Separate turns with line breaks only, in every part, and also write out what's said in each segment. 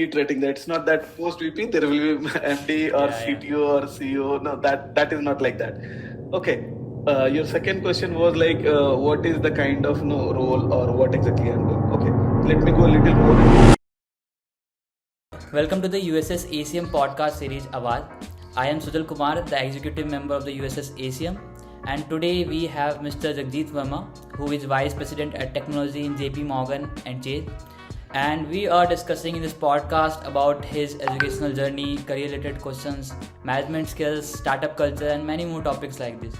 reiterating that it's not that post VP there will be MD or CTO or CEO. No, that is not like that. Okay. Your second question was like, what is the kind of role or what exactly I'm doing? Okay, let me go a little more.
Welcome to the USS ACM podcast series Awaz. I am Sujal Kumar, the executive member of the USS ACM, and today we have Mr. Jagdeep Verma, who is Vice President at Technology in JP Morgan and Chase. And we are discussing in this podcast about his educational journey, career-related questions, management skills, startup culture, and many more topics like this.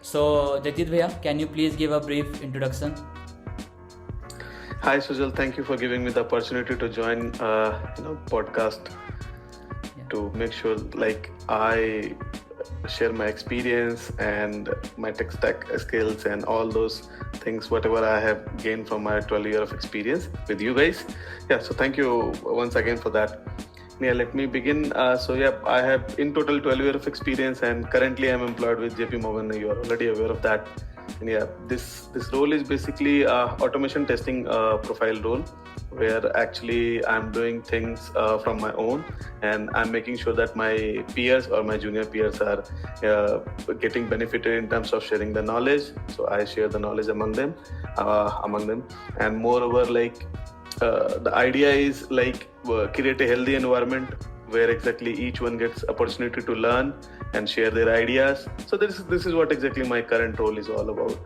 So, Jagdeep Bhaiya, can you please give a brief introduction?
Hi Sujal, thank you for giving me the opportunity to join podcast to make sure like I share my experience and my tech stack skills and all those things, whatever I have gained from my 12 years of experience with you guys. So thank you once again for that. Let me begin. I have in total 12 years of experience and currently I'm employed with JP Morgan. You are already aware of that. And this role is basically automation testing profile role, where actually I'm doing things from my own and I'm making sure that my peers or my junior peers are getting benefited in terms of sharing the knowledge. So I share the knowledge among them, and moreover, like the idea is like create a healthy environment where exactly each one gets opportunity to learn and share their ideas. So this is what exactly my current role is all about.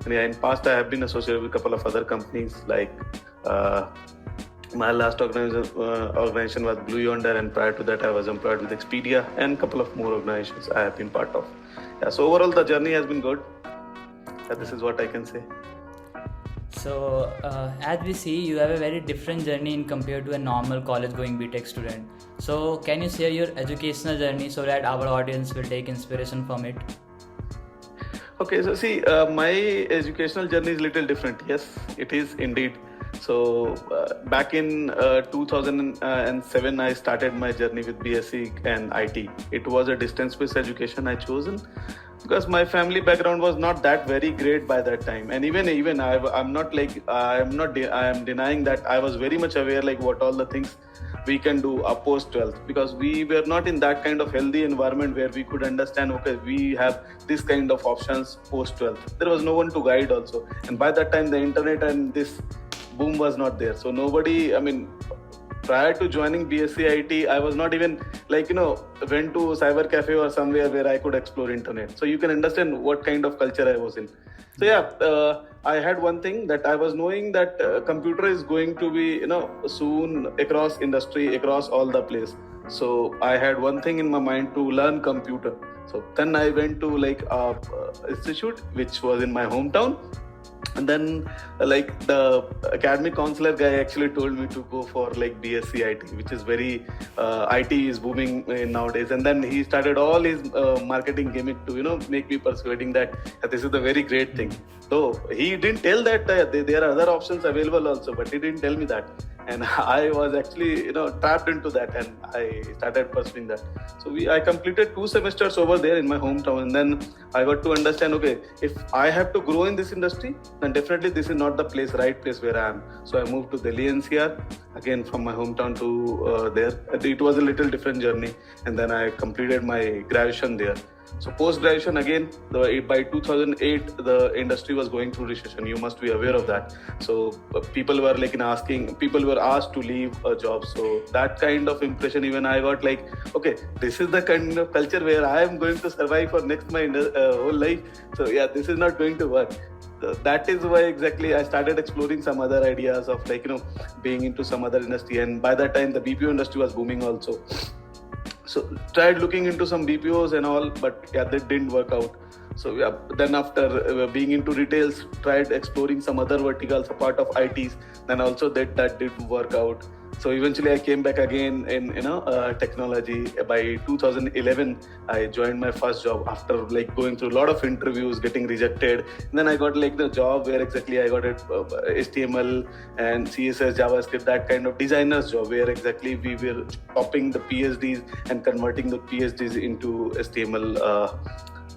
And in past I have been associated with a couple of other companies, like my last organization was Blue Yonder, and prior to that I was employed with Expedia and a couple of more organizations I have been part of. So overall the journey has been good. This is what I can say.
So, as we see, you have a very different journey in compared to a normal college-going BTech student. So, can you share your educational journey so that our audience will take inspiration from it?
Okay, so see, my educational journey is a little different. Yes, it is indeed. So, back in 2007, I started my journey with BSc and IT. It was a distance-based education I chosen, because my family background was not that very great by that time, and even I am denying that I was very much aware like what all the things we can do post 12th, because we were not in that kind of healthy environment where we could understand, okay, we have this kind of options post 12th. There was no one to guide also, and by that time the internet and this boom was not there. So nobody, prior to joining BSc IT, I was not even went to cyber cafe or somewhere where I could explore internet. So you can understand what kind of culture I was in. So I had one thing that I was knowing that computer is going to be soon across industry, across all the place. So I had one thing in my mind to learn computer. So then I went to institute which was in my hometown. And then the academic counselor guy actually told me to go for BSc IT, which is very IT is booming nowadays. And then he started all his marketing gimmick to make me persuading that this is a very great thing. So he didn't tell that there are other options available also, but he didn't tell me that. And I was actually trapped into that, and I started pursuing that. So I completed 2 semesters over there in my hometown, and then I got to understand, okay, if I have to grow in this industry, then definitely this is not the right place where I am. So I moved to Delhi NCR, again from my hometown to there. It was a little different journey, and then I completed my graduation there. So post-graduation, again, by 2008, the industry was going through recession. You must be aware of that. So people were asked to leave a job. So that kind of impression, even I got okay, this is the kind of culture where I am going to survive for next my whole life. So this is not going to work. So that is why exactly I started exploring some other ideas of being into some other industry. And by that time, the BPO industry was booming also. So tried looking into some BPOs and all, but that didn't work out. So then after being into retails, tried exploring some other verticals, a part of ITs. Then also that didn't work out. So eventually I came back again in technology. By 2011, I joined my first job after going through a lot of interviews, getting rejected. And then I got the job where exactly I got it HTML and CSS, JavaScript, that kind of designer's job, where exactly we were copying the PhDs and converting the PhDs into HTML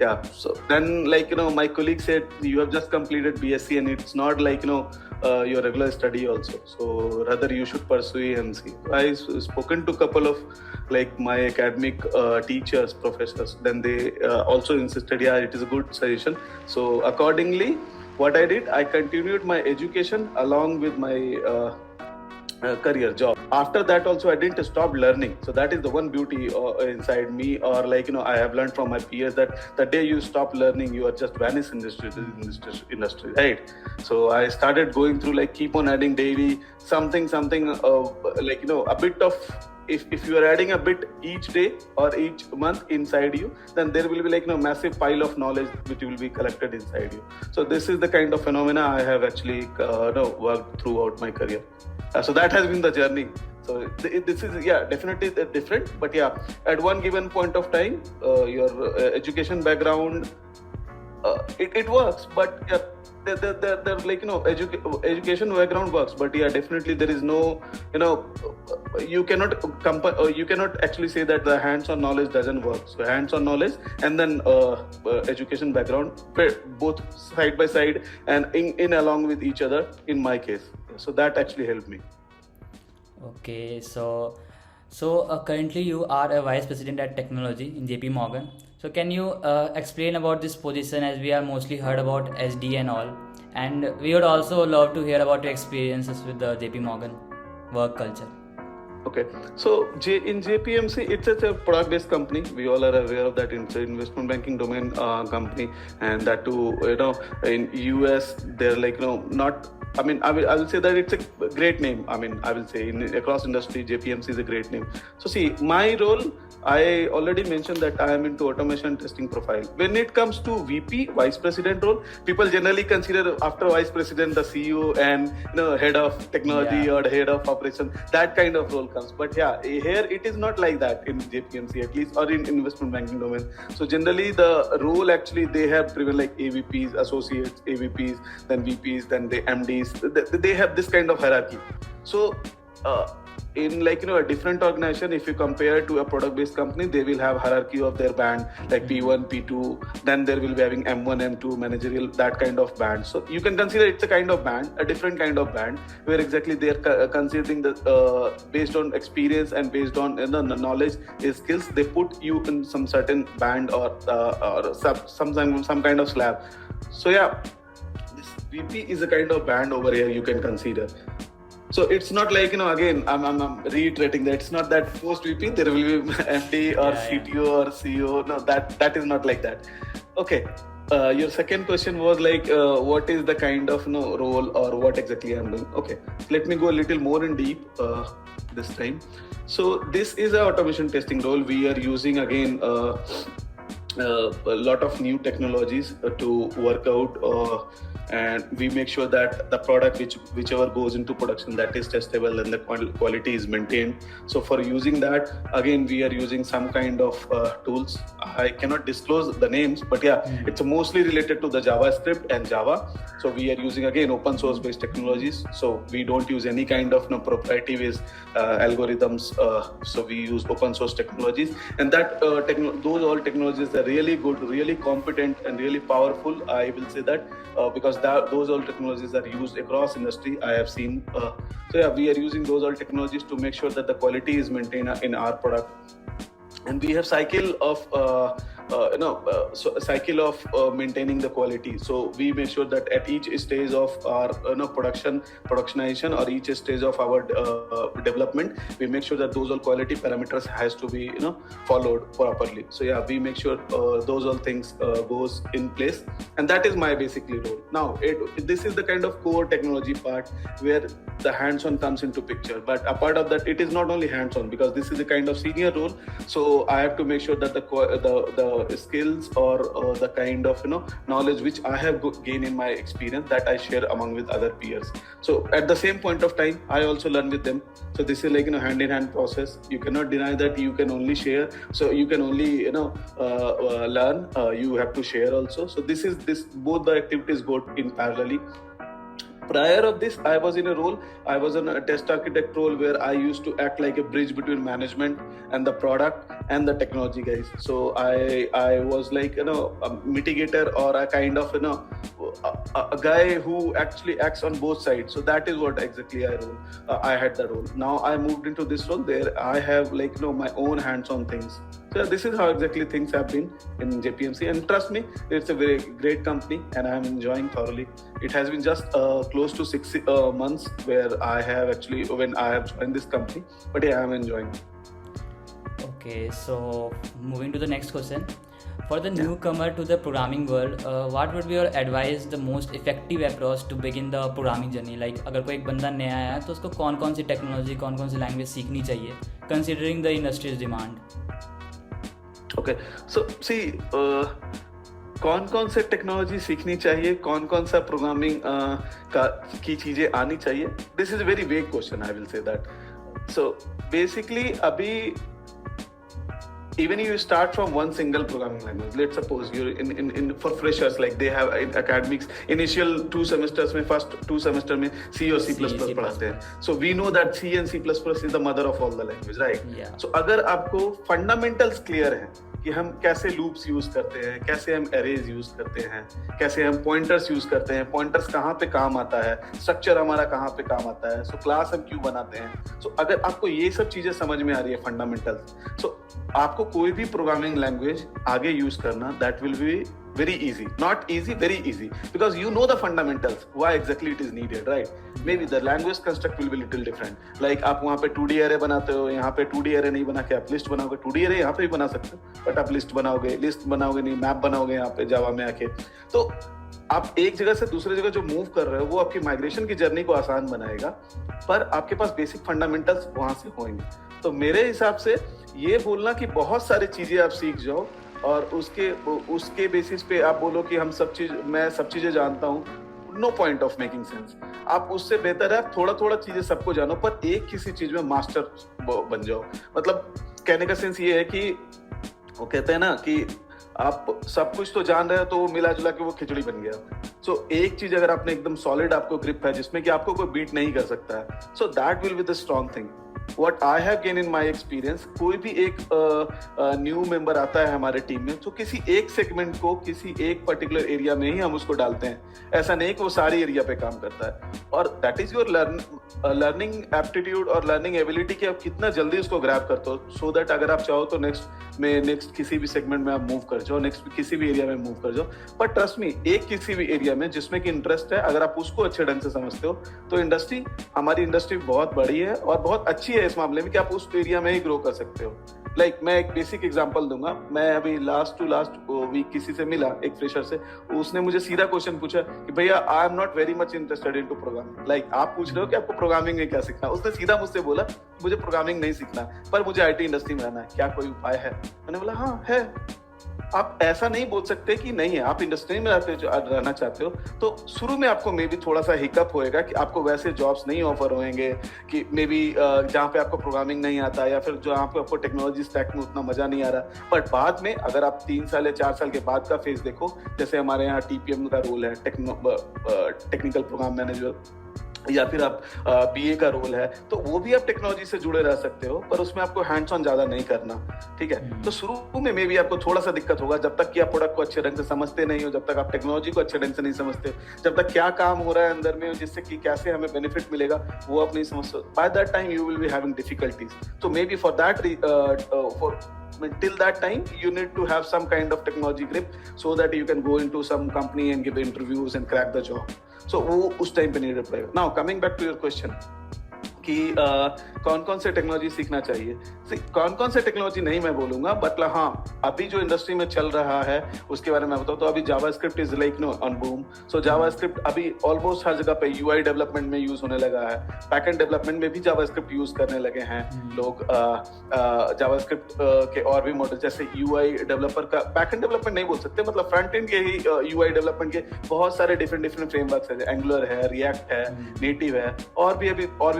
Yeah. So then, my colleague said, you have just completed BSc and it's not your regular study also. So rather you should pursue AMC. I spoken to a couple of my academic teachers, professors. Then they also insisted, yeah, it is a good suggestion. So accordingly, what I did, I continued my education along with my career job. After that also I didn't stop learning. So that is the one beauty inside me, or I have learned from my peers that the day you stop learning, you are just vanish in this industry, right? So I started going through keep on adding daily something a bit of, if you are adding a bit each day or each month inside you, then there will be massive pile of knowledge which will be collected inside you. So this is the kind of phenomena I have actually worked throughout my career. So that has been the journey. So this is definitely different, but at one given point of time, your education background it works, but education background works, but definitely there is no you cannot actually say that the hands-on knowledge doesn't work. So hands-on knowledge and then education background, both side by side and in along with each other in my case. So that actually helped me.
Okay, so currently you are a vice president at technology in JP Morgan. So can you explain about this position, as we are mostly heard about SD and all, and we would also love to hear about your experiences with the JP Morgan work culture.
Okay, so in JPMC, it's a product-based company. We all are aware of that. It's an investment banking domain company, and that too, in US, they're not. I mean, I will say that it's a great name. I mean, I will say across industry, JPMC is a great name. So see, my role, I already mentioned that I am into automation testing profile. When it comes to VP, vice president role, people generally consider after vice president the CEO and head of technology or head of operation, that kind of role comes. But here it is not like that in JPMC, at least, or in investment banking domain. So generally the role actually they have driven AVPs, associates, AVPs, then VPs, then the MDs. They have this kind of hierarchy. So in a different organization, if you compare to a product-based company, they will have hierarchy of their band, like P1, P2, then there will be having M1, M2, managerial, that kind of band. So you can consider it's a kind of band, a different kind of band, where exactly they are considering the based on experience and based on the knowledge, skills, they put you in some certain band or some kind of slab. So this VP is a kind of band over here you can consider. So it's not again, I'm reiterating that it's not that post VP there will be MD or CTO or CEO. No, that is not like that. Okay. Your second question was what is the kind of role or what exactly I'm doing. Okay, let me go a little more in deep this time. So this is an automation testing role. We are using again a lot of new technologies to work out and we make sure that the product whichever goes into production, that is testable and the quality is maintained. So for using that, again we are using some kind of tools. I cannot disclose the names, but it's mostly related to the JavaScript and Java. So we are using again open source based technologies. So we don't use any kind of proprietary based algorithms. So we use open source technologies, and that those all technologies are really good, really competent, and really powerful. I will say that because those all technologies are used across industry. I have seen. We are using those all technologies to make sure that the quality is maintained in our product. And we have cycle of maintaining the quality. So we make sure that at each stage of our productionization or each stage of our development, we make sure that those all quality parameters has to be followed properly. So we make sure those all things goes in place, and that is my basically role. Now this is the kind of core technology part where the hands-on comes into picture. But apart of that, it is not only hands-on, because this is a kind of senior role. So I have to make sure that the skills or the kind of knowledge which I have gained in my experience, that I share among with other peers. So at the same point of time, I also learn with them. So this is hand-in-hand process. You cannot deny that you can only share. So you can only learn. You have to share also. So this both the activities go in parallelly. Prior of this, I was in a role, I was in a test architect role where I used to act like a bridge between management and the product and the technology guys. So I was like, you know, a mitigator or a kind of, you know, a guy who actually acts on both sides. So that is what exactly I had the role. Now I moved into this role there. I have like, you know, my own hands-on things. So this is how exactly things have been in JPMC, and trust me, it's a very great company and I am enjoying thoroughly. It has been just close to 6 months where I have actually, when I have joined this company, but yeah, I am enjoying.
Okay, so moving to the next question. For the newcomer to the programming world, what would be your advice, the most effective approach to begin the programming journey? Like अगर कोई एक बंदा नया आया है तो उसको कौन कौन सी टेक्नोलॉजी, कौन कौन सी लैंग्वेज सीखनी चाहिए, considering the industry's demand?
Okay, so see, कौन कौन से टेक्नोलॉजी सीखनी चाहिए, कौन कौन सा प्रोग्रामिंग की चीजें आनी चाहिए, this is very vague question, I will say that. So basically अभी even you start from one single programming language, let's suppose you're in for freshers, like they have in academics initial 2 semesters में first 2 semester में C और C++ पढ़ाते हैं. So we know that C and C++ is the mother of all the language, right?
Yeah.
So अगर आपको fundamentals clear है कि हम कैसे लूप्स यूज करते हैं, कैसे हम एरेज यूज करते हैं, कैसे हम पॉइंटर्स यूज करते हैं, पॉइंटर्स कहाँ पे काम आता है, स्ट्रक्चर हमारा कहाँ पे काम आता है, सो क्लास हम क्यों बनाते हैं. सो अगर आपको ये सब चीजें समझ में आ रही है फंडामेंटल्स, सो आपको कोई भी प्रोग्रामिंग लैंग्वेज आगे यूज करना that will B very easy, not easy, very easy, because you know the fundamentals, why exactly it is needed, right? Maybe the language construct will be little different, like आप वहाँ पे 2D array बनाते हो, यहाँ पे 2D array नहीं बना के आप लिस्ट बनाओगे. 2D array यहाँ पे भी बना सकते हो, बट आप लिस्ट बनाओगे नहीं, मैप बनाओगे यहाँ पे जावा में आके. तो आप एक जगह से दूसरे जगह जो मूव कर रहे हो वो आपकी माइग्रेशन की जर्नी को आसान बनाएगा, पर आपके पास बेसिक फंडामेंटल्स वहां से होंगे. तो मेरे हिसाब से ये बोलना कि बहुत सारी चीजें आप सीख जाओ और उसके बेसिस पे आप बोलो कि मैं सब चीजें जानता हूँ, no point of making sense. आप उससे बेहतर है थोड़ा थोड़ा चीजें सबको जानो, पर एक किसी चीज में मास्टर बन जाओ. मतलब कहने का सेंस ये है कि वो कहते हैं ना कि आप सब कुछ तो जान रहे हो तो वो मिला जुला के वो खिचड़ी बन गया. सो एक चीज अगर आपने एकदम सॉलिड आपको ग्रिप है जिसमें कि आपको कोई बीट नहीं कर सकता है, so that will be the strong thing. What I have gained in my experience, कोई भी एक न्यू मेंबर आता है हमारे टीम में तो किसी एक सेगमेंट को किसी एक पर्टिकुलर एरिया में ही हम उसको डालते हैं. ऐसा नहीं कि वो सारी एरिया पे काम करता है. और that is your learning aptitude और लर्निंग एबिलिटी कि आप कितना जल्दी उसको ग्रैब करते हो, सो दैट अगर आप चाहो तो नेक्स्ट किसी भी सेगमेंट में आप मूव कर जाओ, नेक्स्ट किसी भी एरिया में मूव कर जाओ. बट ट्रस्ट मी, एक किसी भी एरिया में जिसमें कि इंटरेस्ट है, अगर आप उसको अच्छे ढंग से समझते हो तो हमारी इंडस्ट्री बहुत बड़ी है और बहुत अच्छी है इस मामले में कि आप उस एरिया में ही ग्रो कर सकते हो. लाइक मैं एक बेसिक एग्जांपल दूंगा. मैं अभी लास्ट वीक किसी से मिला, एक फ्रेशर से. उसने मुझे सीधा क्वेश्चन पूछा कि भैया I am not very much interested into programming. Like आप पूछ रहे हो कि आपको प्रोग्रामिंग में क्या सीखना. उसने सीधा मुझसे बोला मुझे प्रोग्रामिंग नहीं सीखना, पर मुझे आईटी इंडस्ट्री में रहना है, क्या कोई उपाय है. मैंने बोला हाँ है. आप ऐसा नहीं बोल सकते कि नहीं है, आप इंडस्ट्री में रहना चाहते हो तो शुरू में आपको मे बी थोड़ा सा हिकअप होएगा कि आपको वैसे जॉब्स नहीं ऑफर होंगे कि मे बी जहाँ पे आपको प्रोग्रामिंग नहीं आता या फिर जहाँ पे आपको टेक्नोलॉजी स्टैक में उतना मजा नहीं आ रहा. बट बाद में अगर आप 3 साल या 4 साल के बाद का फेज देखो, जैसे हमारे यहाँ TPM का रोल है, टेक्निकल प्रोग्राम मैनेजर, या फिर आप BA का रोल है, तो वो भी आप टेक्नोलॉजी से जुड़े रह सकते हो, पर उसमें आपको हैंड्स ऑन ज्यादा नहीं करना. ठीक है. तो शुरू में मे भी आपको थोड़ा सा दिक्कत होगा जब तक कि आप प्रोडक्ट को अच्छे ढंग से समझते नहीं हो, जब तक आप टेक्नोलॉजी को अच्छे ढंग से नहीं समझते हो, जब तक क्या काम हो रहा है अंदर में जिससे कि कैसे हमें बेनिफिट मिलेगा वो आप नहीं समझते. By that time you will be having difficulties. तो maybe for that till that time you need to have some kind of technology grip so that you can go into some company and give interviews and crack the job. So वो उस time पे नहीं रह पाएगा. Now coming back to your question कि कौन कौन से टेक्नोलॉजी सीखना चाहिए. कौन कौन से टेक्नोलॉजी नहीं मैं बोलूंगा, बट हाँ अभी जो इंडस्ट्री में चल रहा है उसके बारे में बताऊँ तो अभी JavaScript is like know on boom. So JavaScript अभी ऑलमोस्ट हर जगह पे UI डेवलपमेंट में यूज होने लगा है. बैकएंड डेवलपमेंट में भी जावास्क्रिप्ट यूज करने लगे हैं लोग. जावास्क्रिप्ट के और भी मॉडल जैसे UI डेवलपर का, बैकएंड डेवलपमेंट नहीं बोल सकते, मतलब फ्रंट एंड के ही UI डेवलपमेंट के बहुत सारे डिफरेंट फ्रेमवर्क्स है. एंगुलर है, रिएक्ट है, नेटिव है, और भी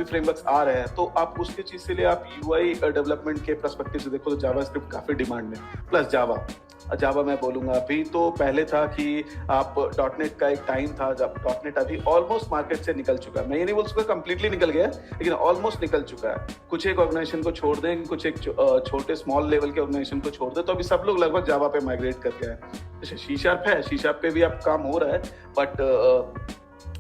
फ्रेमवर्क इन्फ्लक्स आ रहे हैं, तो आप उसके चीज से लिए आप यूआई डेवलपमेंट के पर्सपेक्टिव से देखो तो जावास्क्रिप्ट काफी डिमांड में, प्लस जावा मैं बोलूंगा। अभी तो पहले था कि आप डॉटनेट का एक टाइम था जब डॉटनेट अभी ऑलमोस्ट मार्केट से निकल चुका है। मैं ये नहीं बोल सकता कंप्लीटली निकल गया, लेकिन ऑलमोस्ट निकल चुका है। कुछ एक ऑर्गेनाइजेशन को छोड़ दें, कुछ एक छोटे स्मॉल लेवल के ऑर्गेनाइजेशन को छोड़ दें, तो अभी सब लोग लगभग जावा पे माइग्रेट करके आए। जैसे सी शार्प है, सी शार्प पे भी अब काम हो रहा है, बट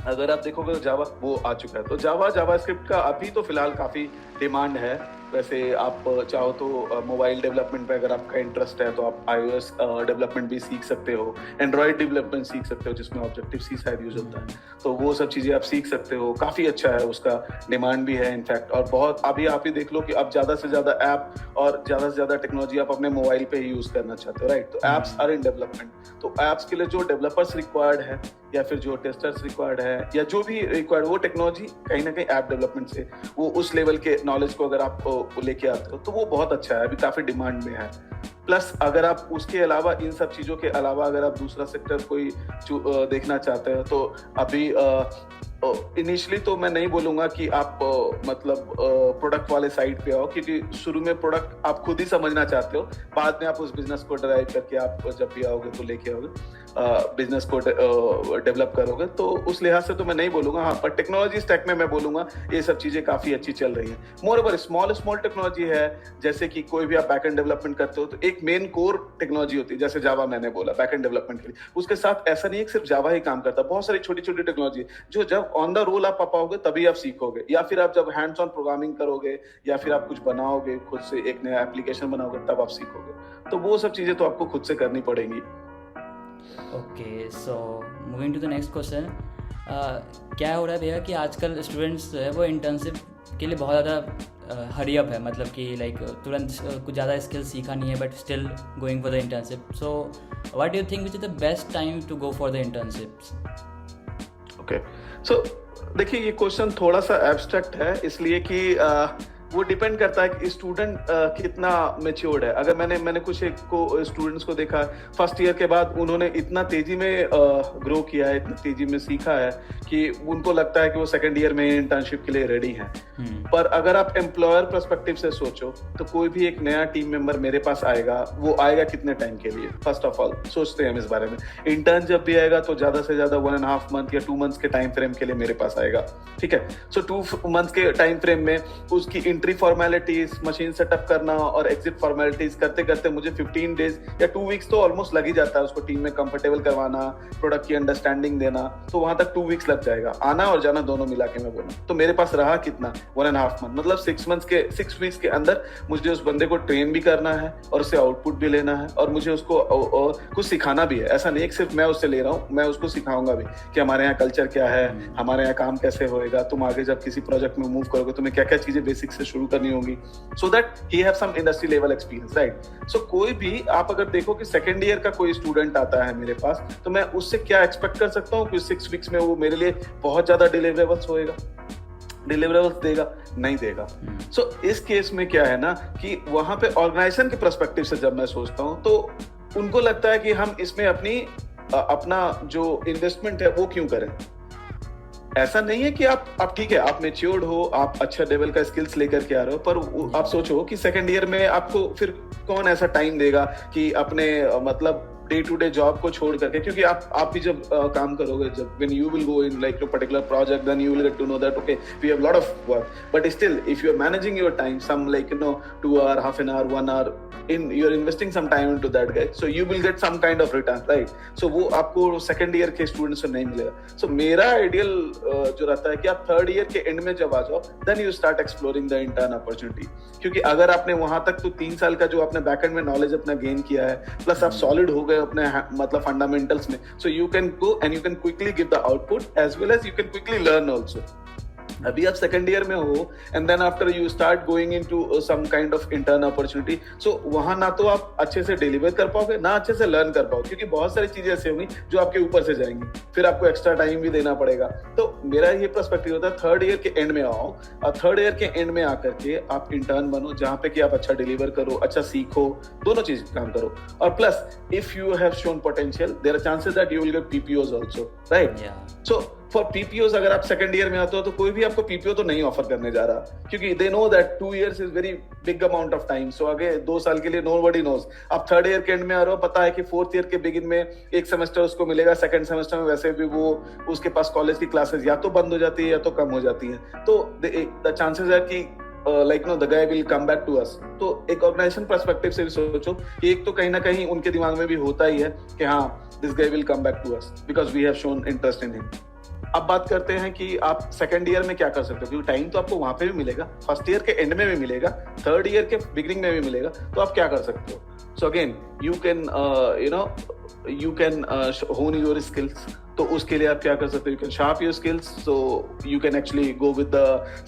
अगर आप देखोगे तो जावा वो आ चुका है। तो जावास्क्रिप्ट का अभी तो फिलहाल काफी डिमांड है। वैसे आप चाहो तो मोबाइल डेवलपमेंट पे अगर आपका इंटरेस्ट है तो आप iOS डेवलपमेंट भी सीख सकते हो, एंड्रॉइड डेवलपमेंट सीख सकते हो जिसमें ऑब्जेक्टिव सी शायद यूज होता है, तो वो सब चीजें आप सीख सकते हो। काफी अच्छा है, उसका डिमांड भी है इनफैक्ट। और बहुत अभी आप ही देख लो कि अब ज्यादा से ज्यादा ऐप और ज्यादा से ज्यादा टेक्नोलॉजी आप अपने मोबाइल पे ही यूज करना चाहते हो, राइट? तो एप्स आर इन डेवलपमेंट। तो एप्स के लिए जो डेवलपर्स रिक्वायर्ड है या फिर जो टेस्टर्स रिक्वायर्ड है या जो भी रिक्वायर्ड, वो टेक्नोलॉजी कहीं ना कहीं ऐप डेवलपमेंट से वो उस लेवल के नॉलेज को अगर आप लेके आते हो तो वो बहुत अच्छा है, अभी काफी डिमांड में है। प्लस अगर आप उसके अलावा इन सब चीजों के अलावा अगर आप दूसरा सेक्टर कोई देखना चाहते हो तो अभी इनिशियली तो मैं नहीं बोलूंगा कि आप मतलब प्रोडक्ट वाले साइड पे आओ, क्योंकि शुरू में प्रोडक्ट आप खुद ही समझना चाहते हो, बाद में आप उस बिजनेस को ड्राइव करके आप जब भी आओगे तो लेके आओगे बिजनेस को डेवलप करोगे। तो उस लिहाज से तो मैं नहीं बोलूंगा, हाँ, पर टेक्नोलॉजी स्टैक में मैं बोलूंगा ये सब चीजें काफी अच्छी चल रही है। मोर ओवर स्मॉल टेक्नोलॉजी है, जैसे कि कोई भी आप बैकएंड डेवलपमेंट करते हो तो एक मेन कोर टेक्नोलॉजी होती है, जैसे जावा मैंने बोला बैकएंड डेवलपमेंट के लिए। उसके साथ ऐसा नहीं है कि सिर्फ जावा ही काम करता है, बहुत सारी छोटी छोटी टेक्नोलॉजी जो जब ऑन द रोल आप पाओगे तभी आप सीखोगे, या फिर आप जब हैंड्स ऑन प्रोग्रामिंग करोगे या फिर आप कुछ बनाओगे खुद से, एक नया एप्लीकेशन बनाओगे, तब आप सीखोगे। तो वो सब चीजें तो आपको खुद से करनी पड़ेंगी।
Okay, so moving to the next question, क्या हो रहा है भैया कि आजकल स्टूडेंट्स जो है वो इंटर्नशिप के लिए बहुत ज़्यादा हरी अप है, मतलब कि लाइक तुरंत कुछ ज़्यादा स्किल सीखा नहीं है but still going for the internship. So what do you think which is the best time to go for the internships?
Okay, so देखिए ये क्वेश्चन थोड़ा सा एब्स्ट्रैक्ट है, इसलिए कि वो डिपेंड करता है कि स्टूडेंट कितना मेच्योर्ड है। अगर मैंने कुछ एक को स्टूडेंट्स को देखा फर्स्ट ईयर के बाद उन्होंने इतना तेजी में ग्रो किया है, इतना तेजी में सीखा है कि उनको लगता है कि वो सेकंड ईयर में इंटर्नशिप के लिए रेडी हैं। पर अगर आप एम्प्लॉयर पर्सपेक्टिव से सोचो तो कोई भी एक नया टीम मेंबर मेरे पास आएगा, वो आएगा कितने टाइम के लिए? फर्स्ट ऑफ ऑल सोचते हैं हम इस बारे में। इंटर्न जब भी आएगा तो ज्यादा से ज्यादा 1.5 मंथ या 2 मंथ्स के टाइम फ्रेम के लिए मेरे पास आएगा, ठीक है? सो 2 मंथ्स के टाइम फ्रेम में उसकी एंट्री फॉर्मेलिटीज, मशीन सेटअप करना और एग्जिट फॉर्मेलिटीज करते करते मुझे 15 डेज या 2 वीक्स तो ऑलमोस्ट लग ही जाता है उसको टीम में कंफर्टेबल करवाना, प्रोडक्ट की अंडरस्टैंडिंग देना, तो वहां तक 2 वीक्स लग जाएगा, आना और जाना दोनों मिला के मैं बोलूं। तो मेरे पास रहा कितना? 1.5 मंथ, मतलब 6 वीक्स के अंदर मुझे उस बंदे को ट्रेन भी करना है और उससे आउटपुट भी लेना है और मुझे उसको कुछ सिखाना भी है। ऐसा नहीं कि सिर्फ मैं उससे ले रहा हूँ, मैं उसको सिखाऊंगा भी कि हमारे यहाँ कल्चर क्या है, हमारे यहाँ काम कैसे होएगा, तुम आगे जब किसी प्रोजेक्ट में मूव करोगे तुम्हें क्या क्या चीजें बेसिक से शुरू करनी होगी, so that he have some industry level experience, right? So कोई भी आप अगर देखो कि सेकेंड ईयर का कोई स्टूडेंट आता है मेरे पास तो मैं उससे क्या एक्सपेक्ट कर सकता हूँ कि 6 वीक्स में वो मेरे लिए बहुत ज्यादा डिलीवरेबल्स देगा? नहीं देगा। सो इस केस में क्या है ना कि वहां पे ऑर्गेनाइजेशन के पर्सपेक्टिव से जब मैं सोचता हूँ तो उनको लगता है कि हम इसमें अपना जो इन्वेस्टमेंट है वो क्यों करें। ऐसा नहीं है कि आप ठीक है, आप मेच्योर्ड हो, आप अच्छा लेवल का स्किल्स लेकर के आ रहे हो, पर आप सोचो कि सेकंड ईयर में आपको फिर कौन ऐसा टाइम देगा कि अपने मतलब डे टू डे जॉब को छोड़ करके, क्योंकि आप भी जब काम करोगे, जब when you will go in like a particular project, then you will get to know that okay we have a lot of work, but still if you are managing your time, some like 2 hour, half an hour, 1 hour you're investing some time into that guy, so you will get some kind of return, right? So वो आपको second year के student से नहीं मिलेगा। So मेरा ideal जो रहता है कि आप थर्ड ईयर के एंड में जब आ जाओ then you start exploring the intern opportunity, क्योंकि अगर आपने वहां तक तो 3 साल का जो आपने बैकएंड में नॉलेज अपना गेन किया है, प्लस आप सॉलिड हो गए अपने मतलब फंडामेंटल्स में, so you can go and you can quickly give the output as well as you can quickly learn also. अभी आप सेकंड ईयर में हो and then after you start going into some kind of intern opportunity, so वहां ना तो आप अच्छे से डिलीवर कर पाओगे ना अच्छे से लर्न कर पाओगे, क्योंकि बहुत सारी चीजें ऐसी होंगी जो आपके ऊपर से जाएंगी, फिर आपको एक्स्ट्रा टाइम भी देना पड़ेगा। तो मेरा ये पर्सपेक्टिव होता है थर्ड ईयर के एंड में आओ और थर्ड ईयर के एंड में आकर के आप इंटर्न बनो, जहाँ पे कि आप अच्छा डिलीवर करो, अच्छा सीखो, दोनों चीज काम करो। और plus if you have shown potential there are chances that you will get PPOs also, right? So for PPOs अगर आप सेकंड ईयर में आते हो तो कोई भी आपको पीपीओ तो नहीं ऑफर करने जा रहा, क्योंकि they know that 2 years is very big amount of time. So आगे 2 साल के लिए नोबडी नोज. आप थर्ड ईयर के एंड में आ रहे हो, पता है कि फोर्थ ईयर के बिगिन में एक सेमेस्टर उसको मिलेगा, सेकंड सेमेस्टर में वैसे भी वो उसके पास कॉलेज की क्लासेस या तो बंद हो जाती है या तो कम हो जाती है. तो द चांसेस है कि like no the guy will come back to us. तो एक ऑर्गेनाइजेशन पर्सपेक्टिव से भी सोचो कि एक तो कहीं ना कहीं उनके दिमाग में भी होता ही है कि हाँ this guy will come back to us because we have shown interest in him. अब बात करते हैं कि आप सेकंड ईयर में क्या कर सकते हो, क्योंकि टाइम तो आपको वहां पे भी मिलेगा, फर्स्ट ईयर के एंड में भी मिलेगा, थर्ड ईयर के बिगिनिंग में भी मिलेगा. तो आप क्या कर सकते हो? So again you can hone your skills. तो उसके लिए आप क्या कर सकते हो? You can sharp your skills. So you can actually go with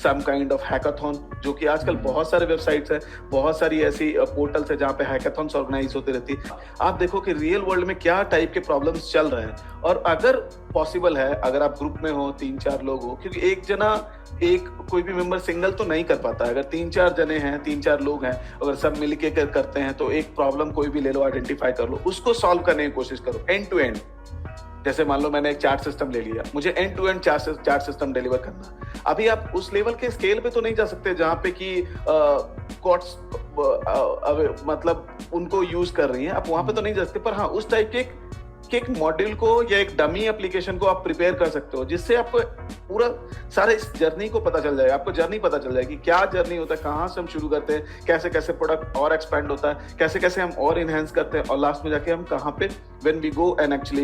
some kind of hackathon, जो कि आजकल बहुत सारे वेबसाइट्स हैं, बहुत सारी ऐसी पोर्टल्स है जहाँ पे हैकाथॉन्स ऑर्गेनाइज होती रहती है. आप देखो कि रियल वर्ल्ड में क्या टाइप के प्रॉब्लम्स चल रहे हैं, और अगर पॉसिबल है, अगर आप ग्रुप में हो, 3-4 लोग हो, क्योंकि एक जना एक कोई भी मेंबर सिंगल तो नहीं कर पाता. अगर 3-4 जने हैं, 3-4 लोग हैं, अगर सब मिलके करते हैं तो एक प्रॉब्लम कोई भी ले लो, आइडेंटिफाई कर लो, उसको सॉल्व करने की कोशिश करो एंड टू एंड. जैसे मान लो मैंने एक चार्ट सिस्टम ले लिया, मुझे end to end chart system deliver करना. अभी आप उस लेवल के स्केल पे तो नहीं जा सकते जहां पे कि कॉट्स मतलब उनको यूज कर रही हैं, आप वहां पे तो नहीं जा सकते. पर हाँ, उस टाइप के एक मॉड्यूल को या एक डमी एप्लीकेशन को आप प्रिपेयर कर सकते हो, जिससे आपको पूरा सारे इस जर्नी को पता चल जाएगा. आपको जर्नी पता चल जाएगी, क्या जर्नी होता है, कहाँ से हम शुरू करते हैं, कैसे कैसे प्रोडक्ट और एक्सपेंड होता है, कैसे कैसे हम और इनहेंस करते हैं, और लास्ट में जाके हम कहाँ पे when we go and actually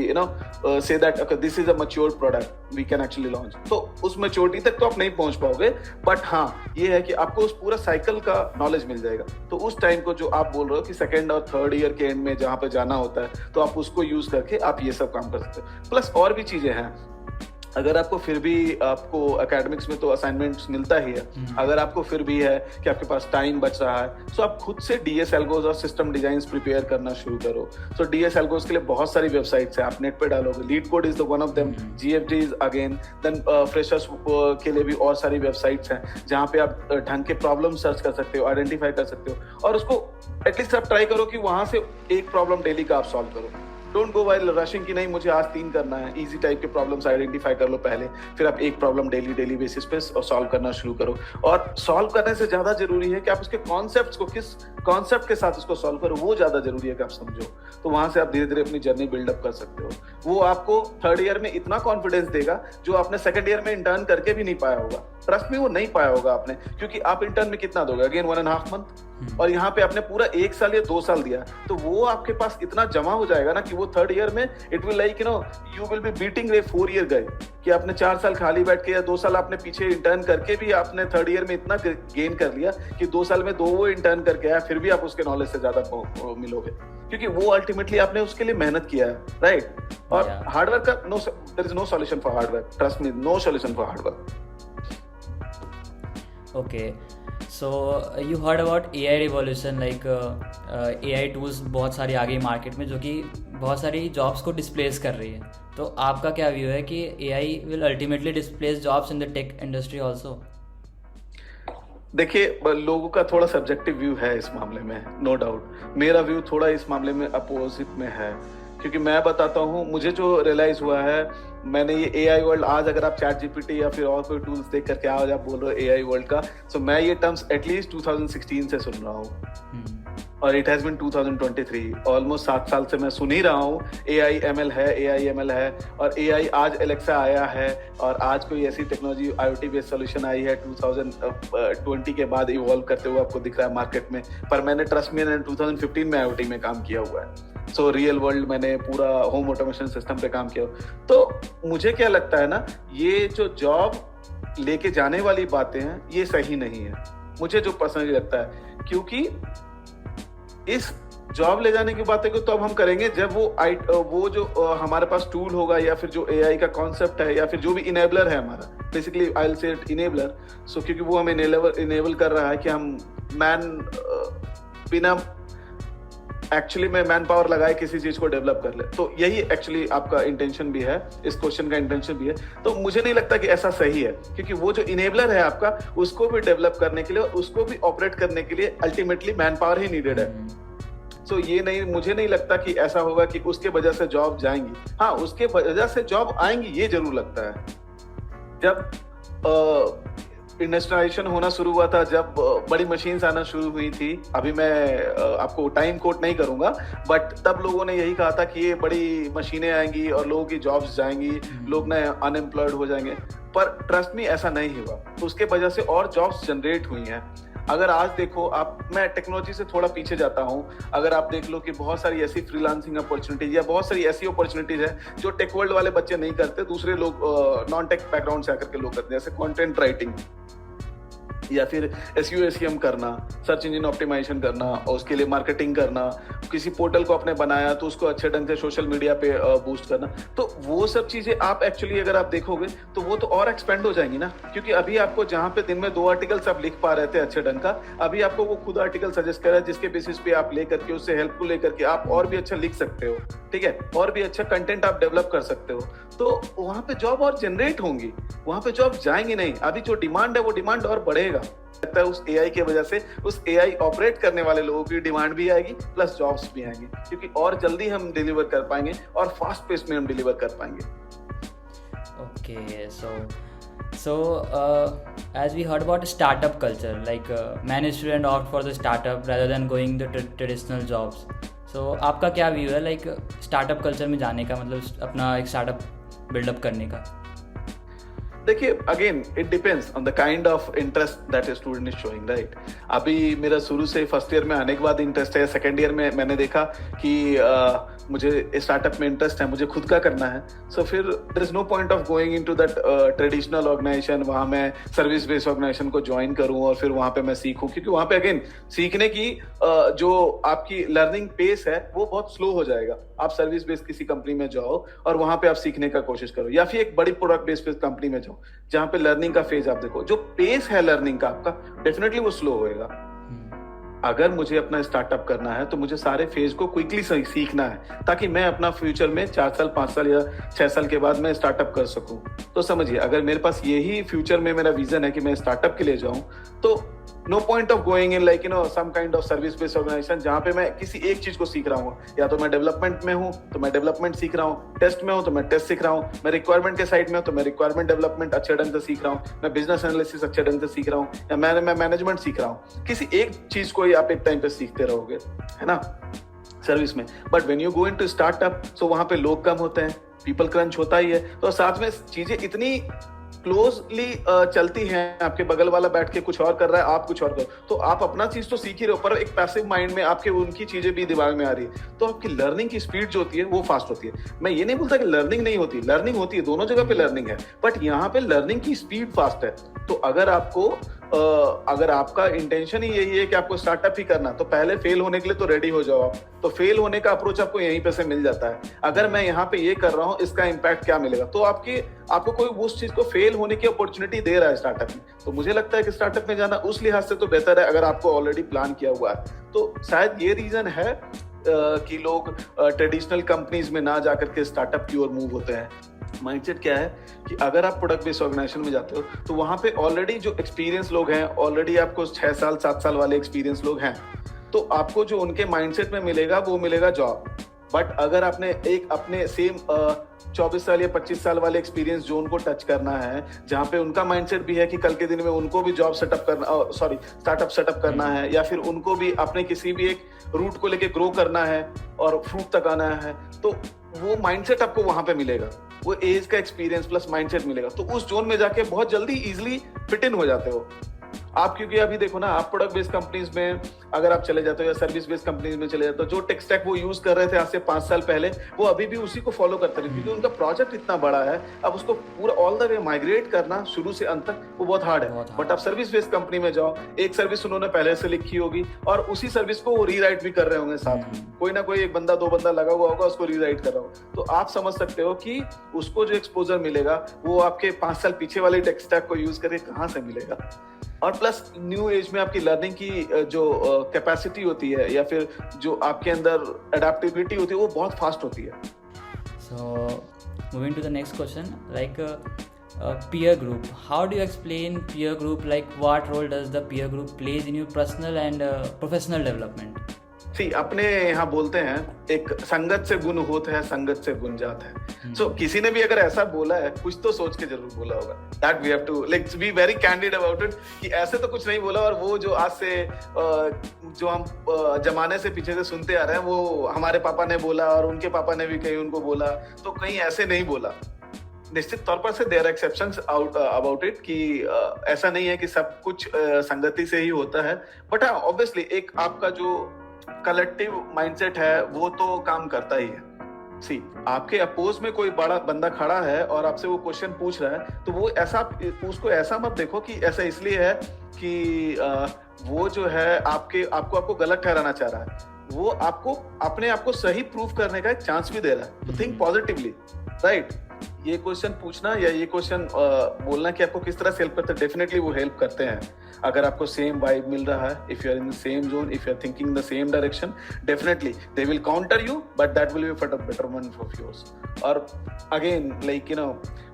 say that okay this is a mature product we can actually launch. तो उस मैच्योरिटी तक तो आप नहीं पहुंच पाओगे, बट हाँ ये है कि आपको उस पूरा साइकिल का नॉलेज मिल जाएगा. तो उस टाइम को जो आप बोल रहे हो कि सेकंड और थर्ड ईयर के एंड में जहाँ पे जाना होता है, तो आप उसको यूज करके आप ये सब काम कर सकते हो. प्लस और भी चीजें हैं. अगर आपको फिर भी आपको एकेडमिक्स में तो असाइनमेंट्स मिलता ही है, अगर आपको फिर भी है कि आपके पास टाइम बच रहा है, तो आप खुद से डीएस एल्गोस और सिस्टम डिजाइन्स प्रिपेयर करना शुरू करो. तो डीएस एल्गोस के लिए बहुत सारी वेबसाइट्स हैं, आप नेट पे डालोगे, LeetCode is the one of them, GFG is again, then freshers के लिए भी और सारी वेबसाइट्स हैं जहाँ पे आप ढंग के प्रॉब्लम सर्च कर सकते हो, आइडेंटिफाई कर सकते हो, और उसको एटलीस्ट आप ट्राई करो कि वहां से एक प्रॉब्लम डेली का आप सॉल्व करो. डोंट गो वाइल रशिंग कि नहीं मुझे आज 3 करना है. इजी टाइप के प्रॉब्लम्स आइडेंटिफाई कर लो पहले, फिर आप एक प्रॉब्लम डेली बेसिस पे सॉल्व करना शुरू करो. और सॉल्व करने से ज्यादा जरूरी है कि आप उसके कॉन्सेप्ट्स को किस कॉन्सेप्ट के साथ उसको सॉल्व करो, वो ज्यादा जरूरी है कि आप समझो. तो वहां से आप धीरे धीरे अपनी जर्नी बिल्डअप कर सकते हो. वो आपको थर्ड ईयर में इतना कॉन्फिडेंस देगा जो आपने सेकंड ईयर में इंटर्न करके भी नहीं पाया होगा. ट्रस्ट में वो नहीं पाया होगा आपने, क्योंकि आप इंटर्न में कितना दोगे, अगेन 1.5 मंथ, और यहाँ पे आपने पूरा 1 साल या 2 साल दिया. तो वो आपके पास इतना जमा हो जाएगा ना कि वो थर्ड ईयर में it will like you will be beating रे 4 ईयर गए, कि आपने 4 साल खाली बैठ के या 2 साल आपने पीछे इंटर्न करके भी आपने थर्ड ईयर में इतना गेन कर लिया कि 2 साल में 2 वो इंटर्न करके आया, फिर भी आप उसके नॉलेज से ज्यादा मिलोगे, क्योंकि वो अल्टीमेटली आपने उसके लिए मेहनत किया है, राइट. और हार्डवर्क का there is no solution for hard work, trust me, no solution for hard work.
Okay, so you heard about AI revolution, like AI tools बहुत सारी आ गई मार्केट में जो कि बहुत सारी जॉब्स को डिस्प्लेस कर रही है. तो आपका क्या व्यू है कि AI will ultimately displace jobs in the tech industry also?
देखिए, लोगों का थोड़ा सब्जेक्टिव व्यू है इस मामले में, नो डाउट. मेरा व्यू थोड़ा इस मामले में अपोजिट में है, क्योंकि मैं बताता हूँ मुझे जो रियलाइज हुआ है. मैंने ये एआई वर्ल्ड, आज अगर आप चैट जीपीटी या फिर और कोई टूल्स देख करके आज आप बोल रहे हो एआई वर्ल्ड का, तो मैं ये टर्म्स एटलीस्ट 2016 से सुन रहा हूँ, और इट हैज बीन 2023, ऑलमोस्ट 7 साल से मैं सुन ही रहा हूँ एआई एमएल है, एआई एमएल है. और एआई आज एलेक्सा आया है, और आज कोई ऐसी टेक्नोलॉजी आईओटी बेस्ड सॉल्यूशन आई है 2020 के बाद इवॉल्व करते हुए आपको दिख रहा है मार्केट में. पर मैंने ट्रस्ट में 2015 में आईओटी में काम किया हुआ है. सो रियल वर्ल्ड मैंने पूरा होम ऑटोमेशन सिस्टम पे काम किया. तो मुझे क्या लगता है ना, ये जो जॉब लेके जाने वाली बातें हैं ये सही नहीं है, मुझे जो पर्सनली लगता है. क्योंकि इस जॉब ले जाने की बातें को तो अब हम करेंगे जब वो जो हमारे पास टूल होगा, या फिर जो एआई का कॉन्सेप्ट है, या फिर जो भी इनेबलर है हमारा, basically I will say it enabler. So क्योंकि वो हमें इनेबल कर रहा है कि हम बिना एक्चुअली में मैन पावर लगाए किसी चीज को डेवलप कर ले. तो यही एक्चुअली आपका इंटेंशन भी है, इस क्वेश्चन का इंटेंशन भी है. तो मुझे नहीं लगता कि ऐसा सही है, क्योंकि वो जो इनेबलर है आपका, उसको भी डेवलप करने के लिए और उसको भी ऑपरेट करने के लिए ultimately man power he needed है. सो ये नहीं, मुझे नहीं लगता कि ऐसा होगा कि उसके वजह से जॉब जाएंगी. हाँ, उसके वजह से जॉब आएंगी, ये जरूर लगता है, जब इंडस्ट्रियलाइजेशन होना शुरू हुआ था, जब बड़ी मशीन्स आना शुरू हुई थी, अभी मैं आपको टाइम कोट नहीं करूंगा, बट तब लोगों ने यही कहा था कि ये बड़ी मशीनें आएंगी और लोगों की जॉब्स जाएंगी, लोग ना अनएम्प्लॉयड हो जाएंगे। पर ट्रस्ट मी, ऐसा नहीं हुआ। तो उसके वजह से और जॉब्स जनरेट हुई हैं। अगर आज देखो आप, मैं टेक्नोलॉजी से थोड़ा पीछे जाता हूं, अगर आप देख लो कि बहुत सारी ऐसी फ्रीलांसिंग अपॉर्चुनिटीज या बहुत सारी ऐसी अपॉर्चुनिटीज है जो टेक वर्ल्ड वाले बच्चे नहीं करते, दूसरे लोग नॉन टेक बैकग्राउंड से आकर के लोग करते हैं, जैसे कंटेंट राइटिंग या फिर SEO SEM करना, सर्च इंजन ऑप्टिमाइजेशन करना, और उसके लिए मार्केटिंग करना, किसी पोर्टल को आपने बनाया तो उसको अच्छे ढंग से सोशल मीडिया पे बूस्ट करना। तो वो सब चीजें आप एक्चुअली अगर आप देखोगे तो वो तो और एक्सपेंड हो जाएंगी ना, क्योंकि अभी आपको जहाँ पे दिन में 2 आर्टिकल्स आप लिख पा रहे थे अच्छे ढंग का, अभी आपको वो खुद आर्टिकल सजेस्ट कर रहा है, जिसके बेसिस पे आप लेकर के उससे हेल्प को लेकर के आप और भी अच्छा लिख सकते हो, ठीक है, और भी अच्छा कंटेंट आप डेवलप कर सकते हो। तो वहां पे जॉब और जनरेट होंगी, वहां पे जॉब जाएंगी नहीं। अभी जो डिमांड है वो डिमांड और बढ़ेगा। लगता है उस AI की वजह से उस AI ऑपरेट करने वाले लोगों की डिमांड भी आएगी, प्लस जॉब्स भी आएंगी, क्योंकि और जल्दी हम डिलीवर कर पाएंगे और फास्ट पेस में हम डिलीवर कर पाएंगे।
Okay, so as we heard about startup culture, like many students opt for the startup rather than going the traditional jobs. So आपका क्या व्यू है लाइक स्टार्टअप कल्चर में जाने का, मतलब अपना एक स्टार्टअप बिल्डअप करने का?
देखिए, again it depends on the kind of interest that a student is showing, right. अभी मेरा शुरू से फर्स्ट ईयर में आने के बाद इंटरेस्ट है, सेकेंड ईयर में मैंने देखा कि मुझे स्टार्टअप में इंटरेस्ट है, मुझे खुद का करना है। सो फिर there is no point of going into that traditional organization, वहाँ मैं सर्विस बेस्ड ऑर्गेनाइजेशन को ज्वाइन करूँ और फिर वहाँ पे मैं सीखूँ, क्योंकि वहाँ पे अगेन सीखने की जो आपकी लर्निंग पेस है वो बहुत स्लो हो जाएगा। आप सर्विस बेस्ड किसी कंपनी में जाओ और वहाँ पे आप सीखने का कोशिश करो, या फिर एक बड़ी प्रोडक्ट बेस्ड कंपनी में जाओ जहाँ पे लर्निंग का फेज आप देखो, जो पेस है लर्निंग का आपका डेफिनेटली वो स्लो होएगा। अगर मुझे अपना स्टार्टअप करना है तो मुझे सारे फेज को क्विकली सीखना है, ताकि मैं अपना फ्यूचर में 4 साल 5 साल या 6 साल के बाद मैं स्टार्टअप कर सकूं। तो समझिए, अगर मेरे पास यही फ्यूचर में मेरा विजन है कि मैं स्टार्टअप के लिए जाऊं, तो no point of going in like some kind of service based organization जहां पे मैं किसी एक चीज को सीख रहा हूँ। या तो मैं डेवलपमेंट में हूँ तो मैं डेवलपमेंट सीख रहा हूँ, टेस्ट में हूँ तो मैं टेस्ट सीख रहा हूँ, मैं रिक्वायरमेंट के साइड में हूँ तो मैं रिक्वायरमेंट डेवलपमेंट अच्छे ढंग से सीख रहा हूँ, मैं बिजनेस एनालिसिस अच्छे ढंग से सीख रहा हूँ, या मैं मैनेजमेंट सीख रहा हूँ। किसी एक चीज को ही आप एक टाइम पे सीखते रहोगे, है ना, सर्विस में। But when you go into startup, so वहां पे लोग कम होते हैं, पीपल क्रंच होता ही है, तो साथ में चीजें इतनी क्लोजली चलती हैं, आपके बगल वाला बैठ के कुछ और कर रहा है, आप कुछ और करो, तो आप अपना चीज तो सीख ही रहे हो, पर एक पैसिव माइंड में आपके उनकी चीजें भी दिमाग में आ रही है, तो आपकी लर्निंग की स्पीड जो होती है वो फास्ट होती है। मैं ये नहीं बोलता कि लर्निंग नहीं होती, लर्निंग होती है, दोनों जगह पे लर्निंग है, बट यहाँ पे लर्निंग की स्पीड फास्ट है। तो अगर आपका इंटेंशन ही यही है कि आपको स्टार्टअप ही करना, तो पहले फेल होने के लिए तो रेडी हो जाओ आप। तो फेल होने का अप्रोच आपको यहीं पे से मिल जाता है। अगर मैं यहाँ पे ये कर रहा हूँ, इसका इम्पैक्ट क्या मिलेगा, तो आपको कोई उस चीज को फेल होने की अपॉर्चुनिटी दे रहा है स्टार्टअप में। तो मुझे लगता है कि स्टार्टअप में जाना उस लिहाज से तो बेहतर है, अगर आपको ऑलरेडी प्लान किया हुआ है। तो शायद ये रीजन है कि लोग ट्रेडिशनल कंपनीज में ना जाकर के स्टार्टअप की ओर मूव होते हैं। माइंडसेट क्या है कि अगर आप प्रोडक्ट बेस्ड ऑर्गेनाइजेशन में जाते हो तो वहां पे ऑलरेडी जो एक्सपीरियंस लोग हैं, ऑलरेडी आपको 6 साल 7 साल वाले एक्सपीरियंस लोग हैं, तो आपको जो उनके माइंडसेट में मिलेगा वो मिलेगा जॉब। बट अगर आपने एक अपने सेम 24 साल या 25 साल वाले एक्सपीरियंस जो उनको टच करना है, जहाँ पे उनका माइंडसेट भी है कि कल के दिन में उनको भी जॉब स्टार्टअप सेटअप करना है, या फिर उनको भी अपने किसी भी एक रूट को लेके ग्रो करना है और फ्रूट तक आना है, तो वो माइंडसेट आपको वहां पे मिलेगा, वो एज का एक्सपीरियंस प्लस माइंडसेट मिलेगा। तो उस जोन में जाके बहुत जल्दी इजीली फिट इन हो जाते हो आप। क्योंकि अभी देखो ना, आप प्रोडक्ट बेस्ड कंपनीज में अगर आप चले जाते हो या सर्विस बेस्ड कंपनीज में चले जाते हो, जो टेक स्टैक वो यूज कर रहे थे आज से 5 साल पहले, वो अभी भी उसी को फॉलो करते रहे, क्योंकि उनका प्रोजेक्ट इतना बड़ा है। अब उसको पूरा ऑल द वे माइग्रेट करना शुरू से अंत तक वो बहुत हार्ड है। बट आप सर्विस बेस्ड कंपनी में जाओ, एक सर्विस उन्होंने पहले से लिखी होगी और उसी सर्विस को वो रीराइट भी कर रहे होंगे साथ में, कोई ना कोई एक बंदा 2 बंदा लगा हुआ होगा उसको रीराइट कर रहा होगा। तो आप समझ सकते हो कि उसको जो एक्सपोजर मिलेगा वो आपके 5 साल पीछे वाले टेक स्टैक को यूज करके कहाँ से मिलेगा। और प्लस न्यू एज में आपकी लर्निंग की जो कैपेसिटी होती है या फिर जो आपके अंदर अडेप्टेबिलिटी होती है वो बहुत फास्ट होती है।
So moving to the next question, like peer group, how do you explain peer group, like what role does the peer group plays in your personal and professional development?
सी अपने यहाँ बोलते हैं एक संगत से गुण होता है, संगत से गुण जाता है। सो किसी ने भी अगर ऐसा बोला है, कुछ तो सोच के जरूर बोला होगा। That we have to like be very candid about it कि ऐसे तो कुछ नहीं बोला, और वो जो आज से जो हम जमाने से पीछे से सुनते आ रहे हैं, वो हमारे पापा ने बोला और उनके पापा ने भी कहीं उनको बोला, तो कहीं ऐसे नहीं बोला। निश्चित तौर पर से there are exceptions out about it कि ऐसा नहीं है कि सब कुछ संगति से ही होता है, बट हाँ ऑब्वियसली एक आपका जो कलेक्टिव माइंडसेट है वो तो काम करता ही है। सी आपके अपोज में कोई बड़ा बंदा खड़ा है और आपसे वो क्वेश्चन पूछ रहा है, तो वो ऐसा उसको ऐसा मत देखो कि ऐसा इसलिए है कि वो जो है आपको गलत ठहराना चाह रहा है। वो आपको अपने आप को सही प्रूव करने का एक चांस भी दे रहा है। तो थिंक पॉजिटिवली, राइट? ये क्वेश्चन पूछना या ये क्वेश्चन बोलना कि आपको किस तरह से हेल्प करते हैं, डेफिनेटली वो हेल्प करते हैं। अगर आपको सेम वाइब मिल रहा है, if you are in the same zone, if you are thinking the same direction, definitely they will counter you, but that will be for the betterment of yours. और again like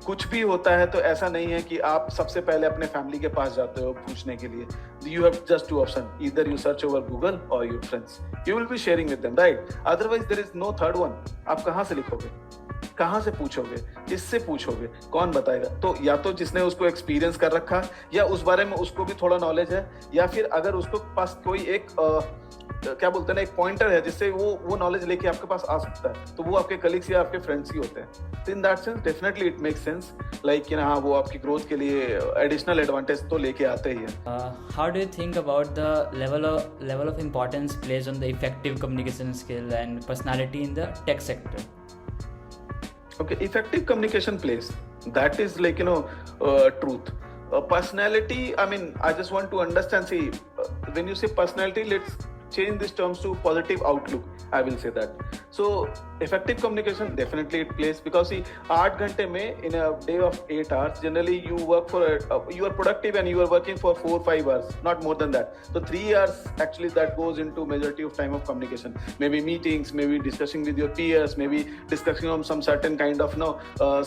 कुछ भी होता है तो ऐसा नहीं है कि आप सबसे पहले अपने फैमिली के पास जाते हो पूछने के लिए। You have just two option, either you search over Google or your friends, you will be sharing with them, right? Otherwise there is no third one. आप कहाँ से लिखोगे, कहाँ से पूछोगे, किससे पूछोगे, कौन बताएगा? तो या तो जिसने उसको एक्सपीरियंस कर रखा, या उस बारे में उसको भी थोड़ा नॉलेज है, या फिर अगर उसको पास कोई एक क्या बोलते हैं ना, एक पॉइंटर है जिससे वो नॉलेज लेके आपके पास आ सकता है, तो वो आपके कलीग्स या आपके फ्रेंड्स ही होते हैं। तो in that sense definitely it makes sense like हाँ वो आपकी ग्रोथ के लिए एडिशनल एडवांटेज तो लेके आते ही है।
How do you think about the level of importance placed on the effective communication skill and personality in the tech sector?
Okay, effective communication plays. That is like truth. Personality. I mean, I just want to understand. See, when you say personality, let's change these terms to positive outlook. I will say that. So effective communication definitely it plays, because see 8 घंटे में in a day of 8 hours generally you work for you are productive and you are working for 4-5 hours, not more than that. So 3 hours actually that goes into majority of time of communication, maybe meetings, maybe discussing with your peers, maybe discussing on some certain kind of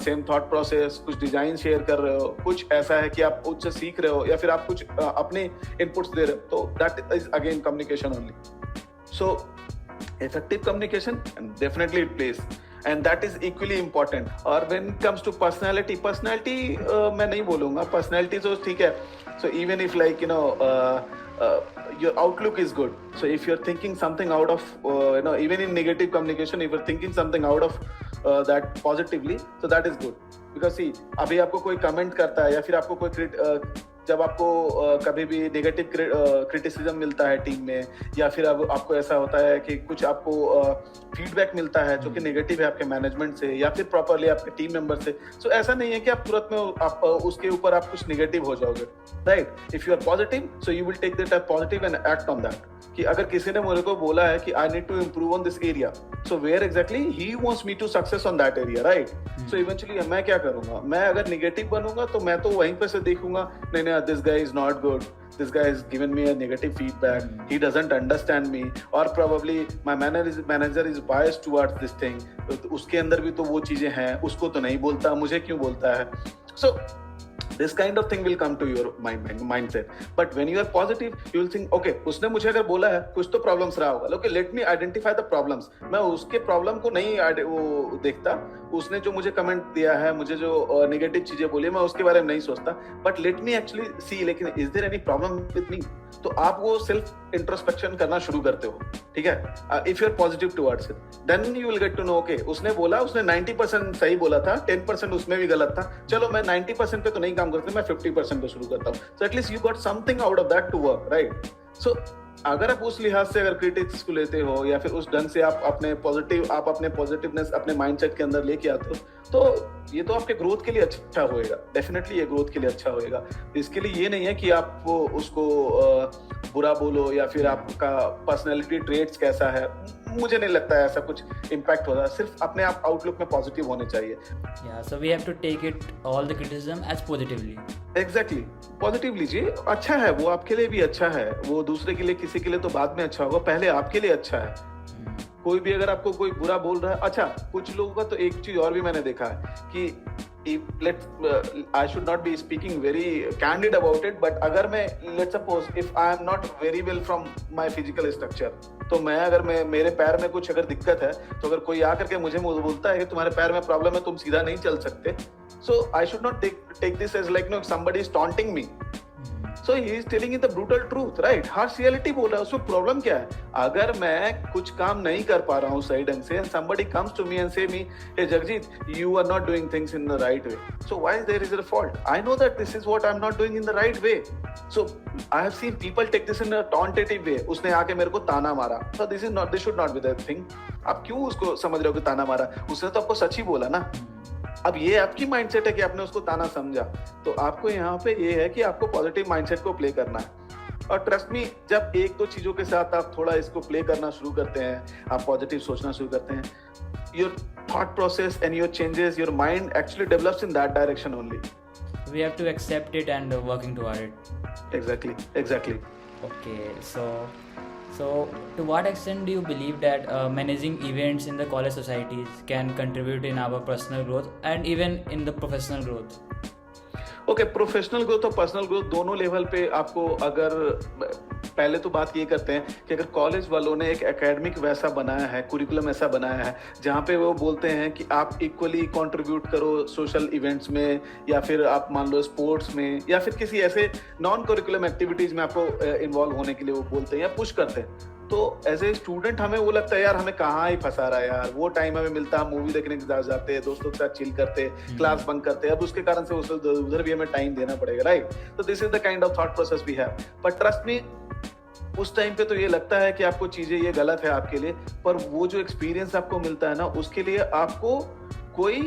same thought process, कुछ design share कर रहे हो, कुछ ऐसा है कि आप उससे सीख रहे हो या फिर आप कुछ अपने इनपुट्स दे रहे हो, तो that is again communication only. So effective communication definitely it plays, and that is equally important. और when it comes to personality मैं नहीं बोलूँगा, personality तो ठीक है. So even if like your outlook is good, so if you're thinking something out of even in negative communication, if you're thinking something out of that positively, so that is good. Because see अभी आपको कोई comment करता है या फिर आपको कोई जब आपको कभी भी नेगेटिव क्रिटिसिज्म मिलता है टीम में, या फिर अब आपको ऐसा होता है कि कुछ आपको फीडबैक मिलता है जो कि नेगेटिव है आपके मैनेजमेंट से या फिर प्रॉपरली आपके टीम मेंबर से, सो ऐसा नहीं है कि आप तुरंत में आप उसके ऊपर आप कुछ नेगेटिव हो जाओगे, right? If you are positive, so you will take that as positive and act on that. कि अगर किसी ने मुझे को बोला है कि I need to improve on this area, so where exactly he wants me to success on that area, right? So eventually मैं क्या करूंगा, मैं अगर नेगेटिव बनूंगा तो मैं तो वहीं पे से देखूंगा, नहीं this guy is not good, this guy has given me a negative feedback, he doesn't understand me, or probably my manager is biased towards this thing, उसके अंदर भी तो वो चीजें हैं, उसको तो नहीं बोलता, मुझे क्यों बोलता है? So this kind of thing will come to your mindset. But when you are positive, you will think, okay, उसने मुझे अगर बोला है कुछ तो प्रॉब्लम्स रहा होगा, okay, let me identify the problems. मैं उसके प्रॉब्लम को नहीं वो देखता, उसने जो मुझे कमेंट दिया है, मुझे जो नेगेटिव चीजें बोली, मैं उसके बारे में नहीं सोचता, but let me actually see, लेकिन is there any problem with me? तो आप वो सेल्फ इंट्रोस्पेक्शन करना शुरू करते हो, ठीक है? If you are positive towards it, then you will get to know, okay, उसने बोला, उसने 90% सही बोला था, 10% उसमें भी गलत था, चलो मैं 90% पे तो नहीं काम करता, मैं 50% पे शुरू करता हूँ, so at least you got something out of that to work, right? So अगर आप उस लिहाज से अगर क्रिटिक्स को लेते हो या फिर उस ढंग से आप अपने पॉजिटिवनेस अपने माइंडसेट के अंदर लेके आते हो, तो ये तो आपके ग्रोथ के लिए अच्छा होएगा, डेफिनेटली ये ग्रोथ के लिए अच्छा होएगा। इसके लिए ये नहीं है कि आप उसको बुरा बोलो या फिर आपका पर्सनैलिटी ट्रेट्स कैसा है, मुझे नहीं लगता है ऐसा कुछ इम्पैक्ट होता है, सिर्फ अपने आप आउटलुक में पॉजिटिव होने चाहिए।
So we have to take it all the criticism as positively.
Exactly, positive लीजिए, अच्छा है वो, आपके लिए भी अच्छा है वो, दूसरे के लिए किसी के लिए तो बाद में अच्छा होगा, पहले आपके लिए अच्छा है। कोई भी अगर आपको कोई बुरा बोल रहा है, अच्छा कुछ लोगों का तो एक चीज और भी मैंने देखा है कि I should not be speaking very candid about it, but अगर मैं let's suppose if I am not very well from my physical structure, तो मैं मेरे पैर में कुछ अगर दिक्कत है, तो अगर कोई आकर के मुझे बोलता है कि तुम्हारे पैर में प्रॉब्लम है, तुम सीधा नहीं चल सकते, so I should not take this as like somebody is taunting me. So he is telling you the brutal truth, right? Harsh reality बोल रहा है, उसमें प्रॉब्लम क्या है? अगर मैं कुछ काम नहीं कर पा रहा हूँ सही ढंग से, and somebody comes to me and say me, hey Jagjit, you are not doing things in the right way. So why there is a fault? I know that this is what I'm not doing in the right way. So I have seen people take this in a tauntative way. उसने आके मेरे को ताना मारा. So this should not be the thing. आप क्यों उसको समझ रहे हो कि ताना मारा? उसने तो आपको सच ही बोला ना. अब ये आपकी माइंडसेट है कि आपने उसको ताना समझा, तो आपको यहाँ पे ये है कि आपको पॉजिटिव माइंडसेट को प्ले करना है। और ट्रस्ट मी, जब एक दो चीजों के साथ आप थोड़ा इसको प्ले करना शुरू करते हैं, आप पॉजिटिव सोचना शुरू करते हैं, your thought process and your changes, your mind actually develops in that direction only.
We have to accept it and working toward it.
Exactly.
Okay, so to what extent do you believe that managing events in the college societies can contribute in our personal growth and even in the professional growth?
Okay, professional growth और personal growth दोनों level पे आपको, अगर पहले तो बात ये करते हैं कि अगर कॉलेज वालों ने एक एकेडमिक वैसा बनाया है, कुरिकुलम ऐसा बनाया है जहाँ पे वो बोलते हैं कि आप इक्वली कंट्रीब्यूट करो सोशल इवेंट्स में, या फिर आप मान लो स्पोर्ट्स में, या फिर किसी ऐसे नॉन करिकुलम एक्टिविटीज में आपको इन्वॉल्व होने के लिए वो बोलते हैं या पुश करते हैं, तो एज ए स्टूडेंट हमें वो लगता है यार हमें कहाँ ही फंसा रहा है यार, वो टाइम हमें मिलता है, मूवी देखने के साथ जाते हैं, दोस्तों के साथ चिल करते, क्लास बंक करते, अब उसके कारण से उधर भी हमें टाइम देना पड़ेगा, राइट? तो this is the kind of thought process we have. But trust me, उस टाइम पे तो ये लगता है कि आपको चीजें ये गलत है आपके लिए, पर वो जो एक्सपीरियंस आपको मिलता है ना, उसके लिए आपको कोई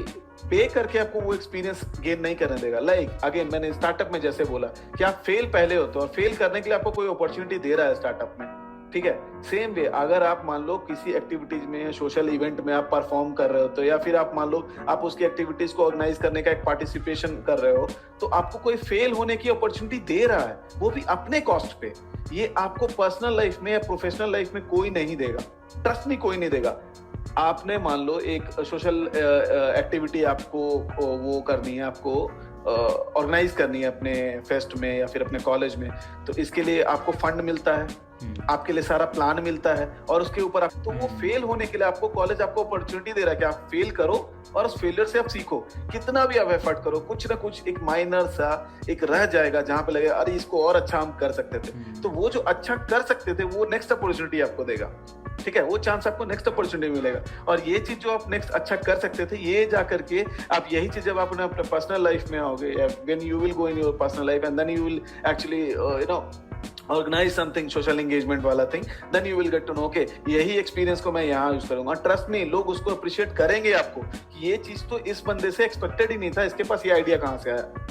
पे करके आपको वो एक्सपीरियंस गेन नहीं करने देगा। लाइक अगेन मैंने स्टार्टअप में जैसे बोला कि आप फेल पहले होते हो और फेल करने के लिए आपको कोई अपॉर्चुनिटी दे रहा है स्टार्टअप में, ठीक है? सेम वे अगर आप मान लो किसी एक्टिविटीज में, सोशल इवेंट में आप परफॉर्म कर रहे हो, तो या फिर आप मान लो आप उसकी एक्टिविटीज को ऑर्गेनाइज करने का एक पार्टिसिपेशन कर रहे हो, तो आपको कोई फेल होने की अपॉर्चुनिटी दे रहा है, वो भी अपने कॉस्ट पे। ये आपको पर्सनल लाइफ में या प्रोफेशनल लाइफ में कोई नहीं देगा, ट्रस्ट मी, कोई नहीं देगा। आपने मान लो एक सोशल एक्टिविटी आपको वो करनी है, आपको ऑर्गेनाइज करनी है अपने फेस्ट में या फिर अपने कॉलेज में, तो इसके लिए आपको फंड मिलता है, आपके लिए सारा प्लान मिलता है, और उसके ऊपर आप, तो वो फेल होने के लिए आपको कॉलेज आपको अपॉर्चुनिटी दे रहा है कि आप फेल करो और उस फेलियर से आप सीखो। कितना भी आप एफर्ट करो, कुछ ना कुछ एक माइनर सा एक रह जाएगा जहां पे लगेगा अरे इसको और अच्छा हम कर सकते थे, तो वो जो अच्छा कर सकते थे वो नेक्स्ट अपॉर्चुनिटी आपको देगा, ठीक है? वो चांस आपको नेक्स्ट अपॉर्चुनिटी मिलेगा। और ये चीज जो आप नेक्स्ट अच्छा कर सकते थे, ये जा करके आप यही चीज जब आप अपने पर्सनल लाइफ में आओगे, when you will go in your personal life and then you will actually organize something social engagement वाला thing, then you will get to know okay, यही एक्सपीरियंस को मैं यहाँ यूज करूंगा। ट्रस्ट मी, लोग उसको अप्रिशिएट करेंगे आपको कि ये चीज तो इस बंदे से एक्सपेक्टेड ही नहीं था, इसके पास ये आइडिया कहाँ से आया।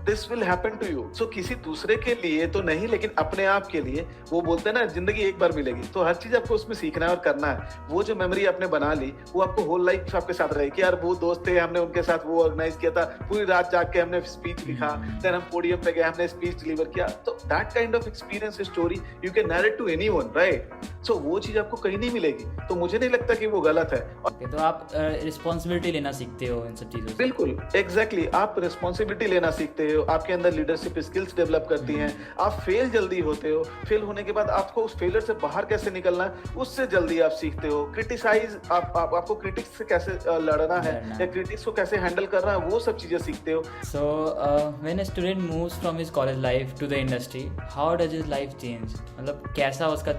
This will happen to you. So किसी दूसरे के लिए तो नहीं, लेकिन अपने आप के लिए, वो बोलते हैं ना जिंदगी एक बार मिलेगी, तो हर चीज आपको उसमें सीखना है और करना है। वो जो मेमोरी आपने बना ली, वो आपको होल लाइफ आपके साथ रहेगी कि यार वो दोस्त थे, हमने उनके साथ वो ऑर्गेनाइज किया था, पूरी रात जाग के हमने स्पीच लिखा, देन हम पोडियम पे गए, हमने स्पीच डिलीवर किया। तो that kind of experience story you can narrate to anyone, right? So वो चीज आपको कहीं नहीं मिलेगी, तो मुझे नहीं लगता कि वो गलत है।
तो आप रिस्पॉन्सिबिलिटी लेना सीखते हो इन सब चीजों से।
बिल्कुल, एग्जैक्टली, आप रिस्पॉन्सिबिलिटी लेना सीखते हो, आपके अंदर लीडरशिप स्किल्स डेवलप करती हैं, आप फेल जल्दी होते हो, फेल होने के बाद आपको उस फेलियर से बाहर कैसे निकलना है उससे जल्दी आप सीखते हो। क्रिटिसाइज आपको क्रिटिक्स से कैसे लड़ना है या क्रिटिक्स को कैसे हैंडल करना है, वो सब चीजें सीखते हो।
So when a student moves from his college life to the industry, how does his life change? मतलब कैसा उसका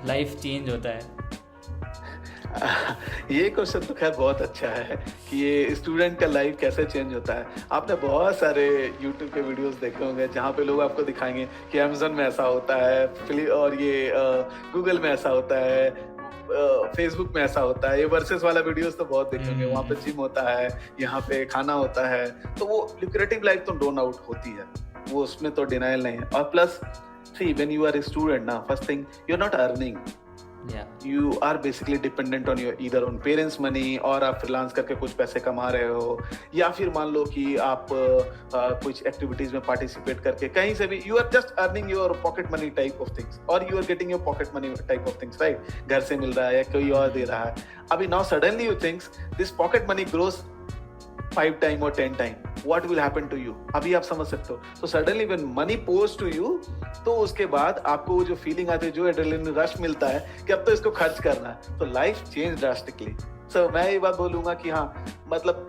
लाइफ चेंज होता है?
ये क्वेश्चन तो खैर बहुत अच्छा है कि ये स्टूडेंट का लाइफ कैसे चेंज होता है। आपने बहुत सारे YouTube के वीडियोस देखे होंगे जहाँ पे लोग आपको दिखाएंगे कि अमेज़न में ऐसा होता है, और ये गूगल में ऐसा होता है, फेसबुक में ऐसा होता है। ये वर्सेस वाला वीडियोस तो बहुत देखे होंगे, वहाँ पे जिम होता है, यहाँ पे खाना होता है, तो वो लुक्रेटिव लाइफ तो नो डाउट होती है, वो उसमें तो डिनाइल नहीं है। और plus see, when you are a student ना, first thing you are not earning, you are basically dependent on your either on parents money, और आप फ्रीलांस करके कुछ पैसे कमा रहे हो, या फिर मान लो कि आप कुछ एक्टिविटीज में पार्टिसिपेट करके कहीं से भी you are just earning your pocket money type of things, or you are getting your pocket money type of things, right? घर से मिल रहा है या कोई और दे रहा है। अभी now suddenly you think this pocket money grows 5 time और 10 time, what will happen to you? अभी आप समझ सकते हो. So suddenly when money pours to you, तो उसके बाद आपको वो जो फीलिंग आती है, जो एड्रेनलिन रश मिलता है कि अब तो इसको खर्च करना है, तो लाइफ चेंज ड्रास्टिकली. सो मैं ये बात बोलूंगा कि हाँ, मतलब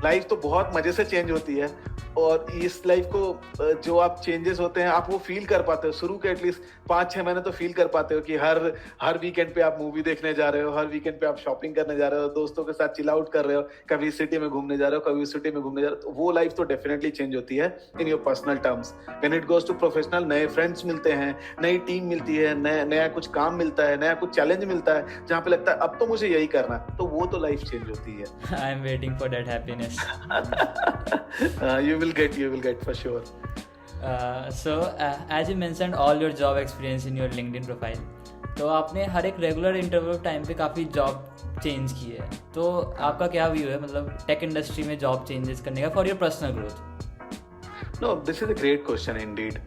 लाइफ तो बहुत मजे से चेंज होती है, और इस लाइफ को जो आप चेंजेस होते हैं आप वो फील कर पाते हो. शुरू के एटलीस्ट 5-6 महीने तो फील कर पाते हो कि हर वीकेंड पे आप मूवी देखने जा रहे हो, हर वीकेंड पे आप शॉपिंग करने जा रहे हो, दोस्तों के साथ चिल आउट कर रहे हो, कभी सिटी में घूमने जा रहे हो, कभी सिटी में घूमने जा रहे हो. तो वो लाइफ तो डेफिनेटली चेंज होती है in your personal terms. When it goes to professional, नए फ्रेंड्स मिलते हैं, नई टीम मिलती है, नया कुछ काम मिलता है, नया कुछ चैलेंज मिलता है जहाँ पे लगता है अब तो मुझे यही करना है, तो वो तो लाइफ चेंज होती है.
I am waiting for that happiness.
You will get for sure.
So as you mentioned all your job experience in your LinkedIn profile, तो आपने हर एक रेगुलर इंटरव्यू टाइम पे काफ़ी जॉब चेंज की है, तो आपका क्या व्यू है मतलब टेक इंडस्ट्री में जॉब चेंजेस करने का for your personal growth?
No, this is a great question indeed.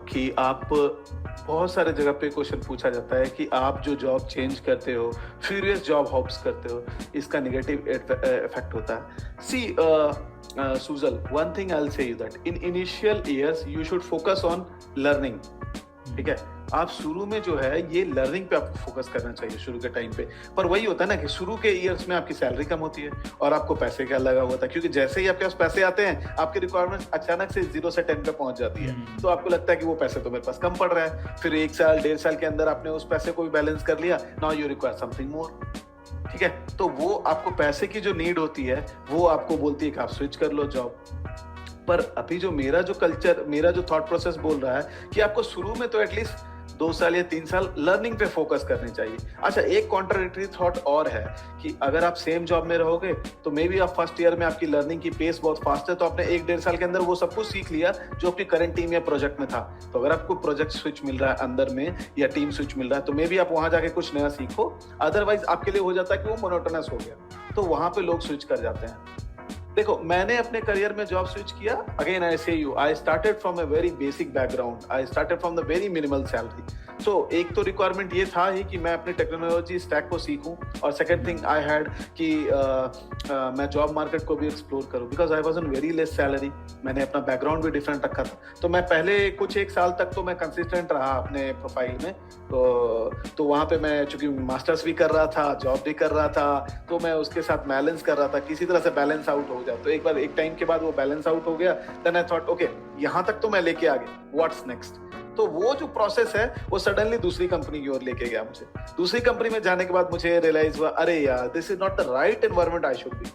कि आप बहुत सारे जगह पे क्वेश्चन पूछा जाता है कि आप जो जॉब चेंज करते हो, फ्यूरियस जॉब हॉप्स करते हो, इसका नेगेटिव इफेक्ट होता है. सी Sujal, one thing I'll say you that in initial years you should focus on learning. ठीक है, आप शुरू में जो है ये लर्निंग पे आपको फोकस करना चाहिए शुरू के टाइम पे. पर वही होता है ना कि शुरू के ईयर्स में आपकी सैलरी कम होती है और आपको पैसे क्या लगा हुआ था, क्योंकि जैसे ही आपके पास पैसे आते हैं आपकी रिक्वायरमेंट अचानक से 0 से 10 पे पहुंच जाती है. तो आपको लगता है कि वो पैसे तो मेरे पास कम पड़ रहा है. फिर 1 साल 1.5 साल के अंदर आपने उस पैसे को भी बैलेंस कर लिया. Now you require something more. ठीक है, तो वो आपको पैसे की जो नीड होती है वो आपको बोलती है कि आप स्विच कर लो जॉब. पर अभी जो मेरा जो थॉट प्रोसेस बोल रहा है कि आपको शुरू में तो एटलीस्ट 2 साल या 3 साल लर्निंग पे फोकस करनी चाहिए. अच्छा, एक कॉन्ट्राडिक्टरी थॉट और है कि अगर आप सेम जॉब में रहोगे तो मे बी आप फर्स्ट ईयर में आपकी लर्निंग की पेस बहुत फास्ट है, तो आपने 1-1.5 साल के अंदर वो सब कुछ सीख लिया जो आपकी करंट टीम या प्रोजेक्ट में था. तो अगर आपको प्रोजेक्ट स्विच मिल रहा है अंदर में या टीम स्विच मिल रहा है तो मे बी आप वहां जाके कुछ नया सीखो. अदरवाइज आपके लिए हो जाता है कि वो मोनोटोनस हो गया, तो वहां पे लोग स्विच कर जाते हैं. देखो, मैंने अपने करियर में जॉब स्विच किया. Again I say you, I started from a very basic background. I started from the very minimal salary. So एक तो रिक्वायरमेंट ये था ही कि मैं अपनी टेक्नोलॉजी स्टैक को सीखूं, और सेकंड थिंग आई हैड कि मैं जॉब मार्केट को भी एक्सप्लोर करूं, because I was on very less salary. मैंने अपना बैकग्राउंड भी डिफरेंट रखा था, तो मैं पहले कुछ 1 साल तक तो मैं कंसिस्टेंट रहा अपने प्रोफाइल में. तो वहाँ पे मैं चूंकि मास्टर्स भी कर रहा था, जॉब भी कर रहा था, तो मैं उसके साथ बैलेंस कर रहा था, किसी तरह से बैलेंस आउट हो जाए. तो एक बार एक टाइम के बाद वो बैलेंस आउट हो गया. देन आई थॉट ओके, यहाँ तक तो मैं लेके आ गया, व्हाट्स नेक्स्ट. तो वो जो प्रोसेस है वो सडनली दूसरी कंपनी की ओर लेके गया मुझे. दूसरी कंपनी में जाने के बाद मुझे रियलाइज हुआ, अरे यार, this is not the right environment I should be.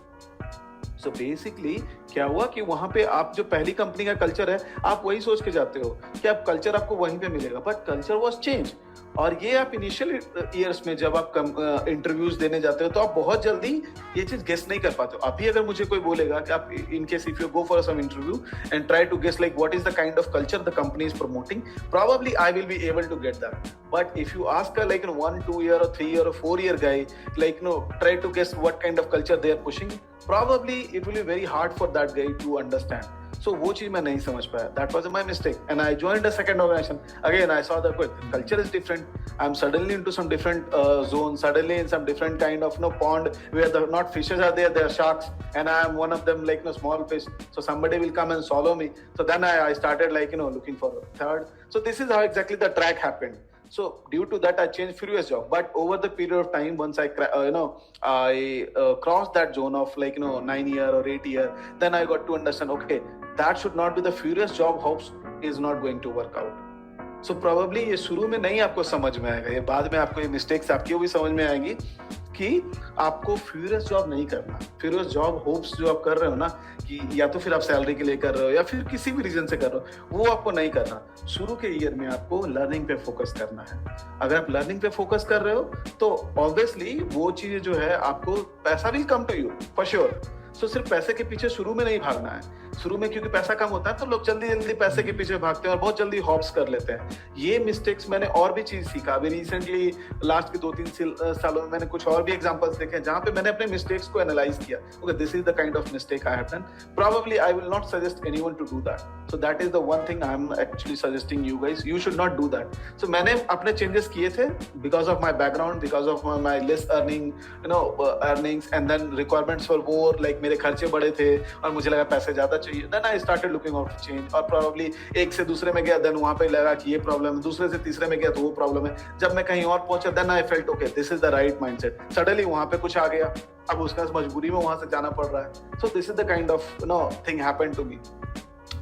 So basically क्या हुआ कि वहां पे आप जो पहली कंपनी का कल्चर है आप वही सोच के जाते हो कि आप कल्चर आपको वहीं पे मिलेगा, बट कल्चर वाज चेंज. और ये आप इनिशियल ईयर्स में जब आप इंटरव्यूज देने जाते हो तो आप बहुत जल्दी ये चीज गेस नहीं कर पाते हो. अभी अगर मुझे कोई बोलेगा कि आप in case if you go for some interview and try to guess like what is the kind of culture the company is promoting, probably I will be able to get that. But if you ask a like 1-2 year or 3 year or 4 year guy, like try to guess what kind of culture they are pushing, probably it will be very hard for that guy to understand. So वो चीज मैं नहीं समझ पाया. That was my mistake, and I joined a second organization. Again I saw that culture is different. I'm suddenly into some different zone, suddenly in some different kind of pond where the not fishes are there, they are sharks, and I am one of them, like small fish. So somebody will come and swallow me. So then I started like looking for a third. So this is how exactly the track happened. So due to that I changed furious job, but over the period of time once I crossed that zone of like 9 year or 8 year, then I got to understand, okay, that should not be the furious job hopes is not going to work out. So probably ये शुरू में नहीं आपको समझ में आएगा, ये बाद में आपको ये मिस्टेक्स आपकी वो भी समझ में आएंगी कि आपको फ्यूरियस जॉब नहीं करना. फ्यूरियस जॉब होप्स जो आप कर रहे हो ना, कि या तो फिर आप सैलरी के लिए कर रहे हो या फिर किसी भी रीजन से कर रहे हो, वो आपको नहीं करना. शुरू के ईयर में आपको लर्निंग पे फोकस करना है. अगर आप लर्निंग पे फोकस कर रहे हो तो ऑब्वियसली वो चीज जो है आपको पैसा will come to you for sure. So सिर्फ पैसे के पीछे शुरू में नहीं भागना है. शुरू में क्योंकि पैसा कम होता है तो लोग जल्दी जल्दी पैसे के पीछे भागते हैं और बहुत जल्दी हॉप्स कर लेते हैं. ये मिस्टेक्स मैंने और भी चीज सीखा. अभी रिसेंटली लास्ट के 2-3 सालों में मैंने कुछ और भी एग्जांपल्स देखे जहां पे मैंने अपने मिस्टेक्स को एनालाइज किया. Okay, this is the kind of mistake I have done. Probably I will not suggest anyone to do that. So that is the one thing I am actually suggesting you guys, you should not do that. So मैंने अपने changes किए थे because of my background, because of my less earnings, and then requirements for more, like मेरे खर्चे बड़े थे और मुझे लगा पैसे ज्यादा चाहिए, then I started looking out for change, और प्रॉब्ली एक से दूसरे में गया, देन वहां पे लगा कि ये प्रॉब्लम है, दूसरे से तीसरे में गया तो वो प्रॉब्लम है, जब मैं कहीं और पहुंचा then I felt okay this is the right mindset, suddenly वहां पे कुछ आ गया, अब उसका मजबूरी में वहां से जाना पड़ रहा है, so this is the kind of thing happened to me.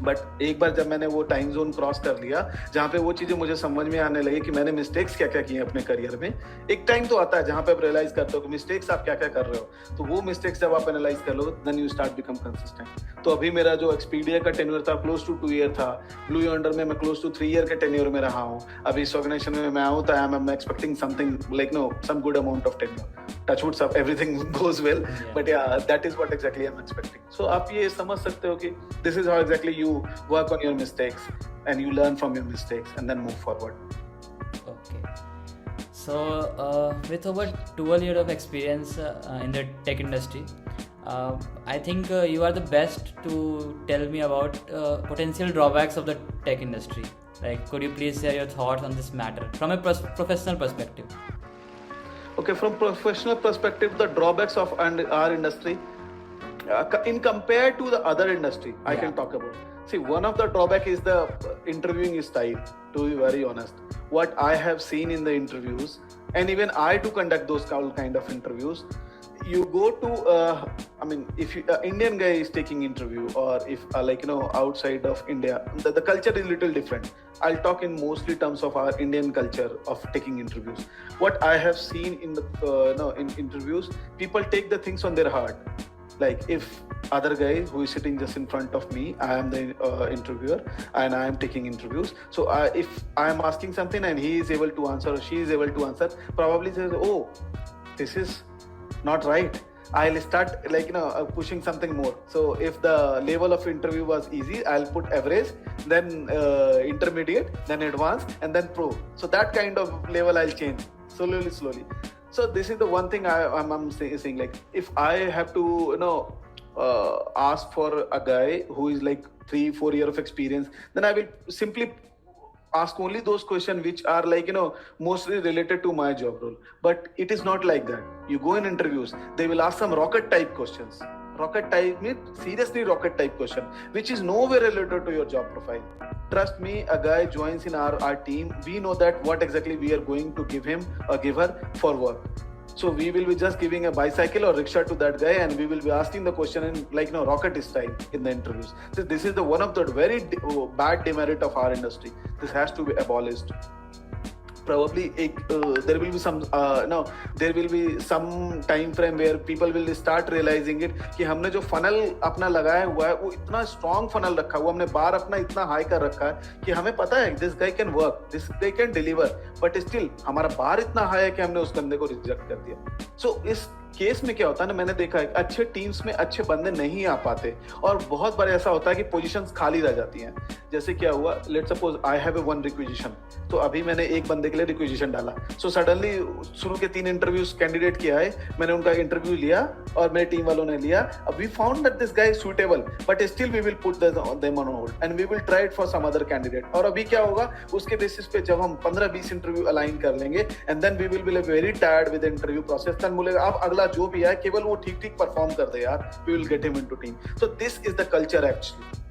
But एक बार जब मैंने वो टाइम जोन क्रॉस कर लिया जहाँ पे वो चीजें मुझे समझ में आने लगी कि मैंने मिस्टेक्स क्या क्या किए अपने करियर में, एक टाइम तो आता है जहाँ पे आप रियलाइज करते हो कि मिस्टेक्स आप क्या क्या कर रहे हो, तो वो मिस्टेक्स जब आप एनालाइज कर लो then you start become consistent. तो अभी मेरा जो एक्सपीडिया का टेन्योर था क्लोज टू 2 ईयर था, ब्लू यॉन्डर में मैं क्लोज टू 3 ईयर के टेन्योर में रहा हूँ, अभी इस ऑर्गेनाइजेशन में मैं आऊँ तो I am expecting something like some good amount of tenure, touch wood, सब everything goes well, but yeah that is what exactly I am expecting. So आप ये समझ सकते हो कि this is how exactly you work on your mistakes and you learn from your mistakes and then move forward.
Okay. So with over 12 years of experience in the tech industry, I think you are the best to tell me about potential drawbacks of the tech industry. Like, could you please share your thoughts on this matter from a professional perspective?
Okay, from professional perspective, the drawbacks of our industry in compared to the other industry, I can talk about. See, one of the drawback is the interviewing style, to be very honest. What I have seen in the interviews, and even I do conduct those kind of interviews, you go to, if Indian guy is taking interview, or if outside of India, the culture is little different. I'll talk in mostly terms of our Indian culture of taking interviews. What I have seen in the in interviews, people take the things on their heart. Like if other guy who is sitting just in front of me, I am the interviewer and I am taking interviews. So if I am asking something and he is able to answer or she is able to answer, probably says, oh, this is not right. I'll start pushing something more. So if the level of interview was easy, I'll put average, then intermediate, then advanced, and then pro. So that kind of level I'll change slowly. So this is the one thing I'm saying, like if I have to ask for a guy who is like 3-4 years of experience, then I will simply ask only those questions which are mostly related to my job role. But it is not like that. You go in interviews, they will ask some rocket type questions. Rocket type means seriously rocket type question, which is nowhere related to your job profile. Trust me, a guy joins in our team, we know that what exactly we are going to give him or give her for work. So we will be just giving a bicycle or rickshaw to that guy, and we will be asking the question in rocket style in the interviews. So this is the one of the very bad demerit of our industry. This has to be abolished. Probably there will be some time frame where people will start realizing it कि हमने जो funnel अपना लगाया हुआ है वो इतना strong funnel रखा हुआ, हमने बार अपना इतना high कर रखा है कि हमें पता है this guy can work, this guy can deliver, but still हमारा बार इतना high है कि हमने उस बंदे को reject कर दिया। So इस केस में क्या होता है ना, मैंने देखा है अच्छे टीम्स में अच्छे बंदे नहीं आ पाते और बहुत बार ऐसा होता है कि पोजीशंस खाली रह जाती हैं। जैसे क्या हुआ, let's suppose I have one requisition, तो अभी मैंने एक बंदे के लिए रिक्विजिशन डाला, सो सडनली शुरू के 3 इंटरव्यूज कैंडिडेट किया है, मैंने उनका इंटरव्यू लिया और मेरे टीम वालों ने लिया, we found that this guy is suitable but still we will put them on hold and we will try it for some other candidate. और अभी क्या होगा, उसके बेसिस पे जब हम 15-20 इंटरव्यू अलाइन कर लेंगे and then we will be very tired with interview process, then बोलेगा अब अगला जो भी है केवल वो ठीक परफॉर्म कर दे यार, we will get him into team. So this is the culture actually,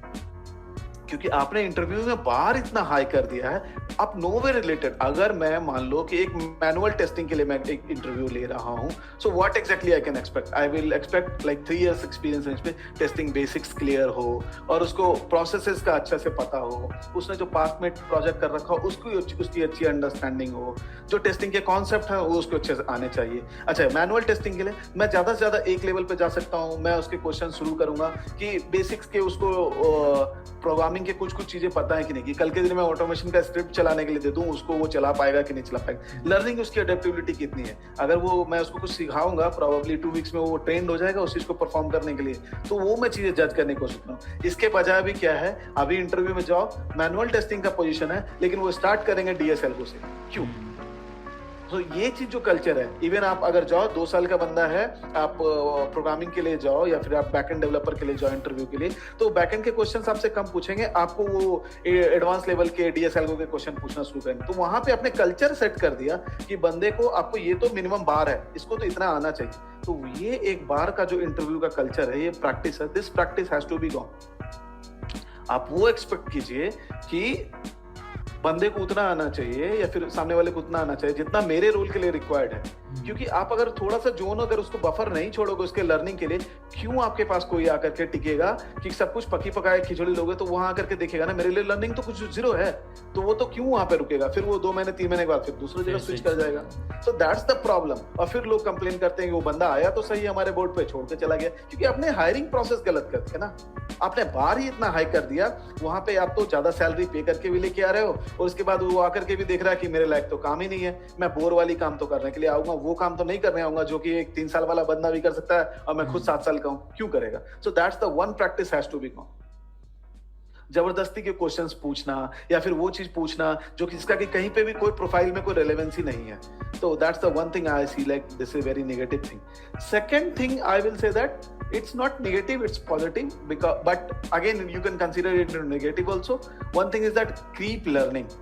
क्योंकि आपने इंटरव्यू में बार इतना हाई कर दिया है, आप नोवेयर रिलेटेड। अगर मैं मान लो कि एक मैनुअल टेस्टिंग के लिए मैं एक इंटरव्यू ले रहा हूं, so what exactly I can expect, I will expect like 3 years experience इस पे, टेस्टिंग बेसिक्स क्लियर हो और उसको प्रोसेसेस का अच्छा से पता हो, उसने जो पास्ट में प्रोजेक्ट कर रखा हो उसकी अच्छी अंडरस्टैंडिंग हो, जो टेस्टिंग के कॉन्सेप्ट है वो उसको अच्छे से आने चाहिए। अच्छा, मैनुअल टेस्टिंग के लिए मैं ज्यादा से ज्यादा एक लेवल पे जा सकता हूँ, मैं उसके क्वेश्चन शुरू करूंगा कि बेसिक्स के उसको प्रोग्रामिंग के कुछ चीजें पता है कि नहीं, कि कल के दिन में ऑटोमेशन का स्क्रिप्ट चलाने के लिए दे दूं उसको, वो चला पाएगा कि नहीं चला पाएगा, लर्निंग उसकी अडेप्टेबिलिटी कितनी है, अगर वो मैं उसको कुछ सिखाऊंगा प्रोबेबली 2 weeks में वो ट्रेंड हो जाएगा उस चीज को परफॉर्म करने के लिए, तो वो मैं चीजें जज करने की कोशिश करता हूँ। इसके बजाय भी क्या है, अभी इंटरव्यू में जाओ, मैनुअल टेस्टिंग का पोजीशन है लेकिन वो स्टार्ट करेंगे DSL से, क्यों?
तो ये चीज जो कल्चर है, इवन आप अगर जाओ 2 साल का बंदा है, आप प्रोग्रामिंग के लिए जाओ या फिर आप बैकएंड डेवलपर के लिए जाओ इंटरव्यू के लिए, तो बैकएंड के क्वेश्चंस आपसे कम पूछेंगे, आपको वो एडवांस लेवल के डीएसएल के क्वेश्चन पूछना शुरू करेंगे। तो वहां पे अपने कल्चर सेट कर दिया कि बंदे को, आपको ये तो मिनिमम बार है, इसको तो इतना आना चाहिए। तो ये एक बार का जो इंटरव्यू का कल्चर है, ये प्रैक्टिस है, this practice has to be gone. आप वो एक्सपेक्ट कीजिए कि बंदे को उतना आना चाहिए या फिर सामने वाले को उतना आना चाहिए जितना मेरे रोल के लिए रिक्वायर्ड है। क्योंकि आप अगर थोड़ा सा जोन, अगर उसको बफर नहीं छोड़ोगे उसके लर्निंग के लिए, क्यों आपके पास कोई आकर के टिकेगा कि सब कुछ पकी पकाए खिचड़ी लोगे तो वहां आकर के देखेगा ना मेरे लिए लर्निंग तो कुछ जीरो है, तो वो तो क्यों वहां पे रुकेगा, फिर वो 2 महीने 3 महीने के बाद फिर दूसरी जगह स्विच कर जाएगा। सो दैट्स द प्रॉब्लम। और फिर लोग कंप्लेन करते हैं कि वो बंदा आया तो सही हमारे बोर्ड पे, छोड़ के चला गया, क्योंकि आपने हायरिंग प्रोसेस गलत कर दिया ना, आपने बार ही इतना हाई कर दिया। वहां पे आप तो ज्यादा सैलरी पे करके भी लेके आ रहे हो और उसके बाद वो आकर के भी देख रहा है कि मेरे लायक तो काम ही नहीं है, मैं बोर वाली काम तो करने के लिए आऊंगा, वो काम तो नहीं करने आऊंगा जो कि एक 3 साल वाला बंदा भी कर सकता है और मैं खुद 7 साल का हूं, क्यों करेगा। So that's the one practice has to be gone. जबरदस्ती के क्वेश्चंस पूछना या फिर वो चीज पूछना जो कि जिसका कि कहीं पे भी कोई प्रोफाइल में कोई रेलेवेंसी नहीं है, तो that's the one thing I see like this is very negative thing. Second thing I will say that it's not negative, it's positive, because but again you can consider it negative also. One thing is that keep learning.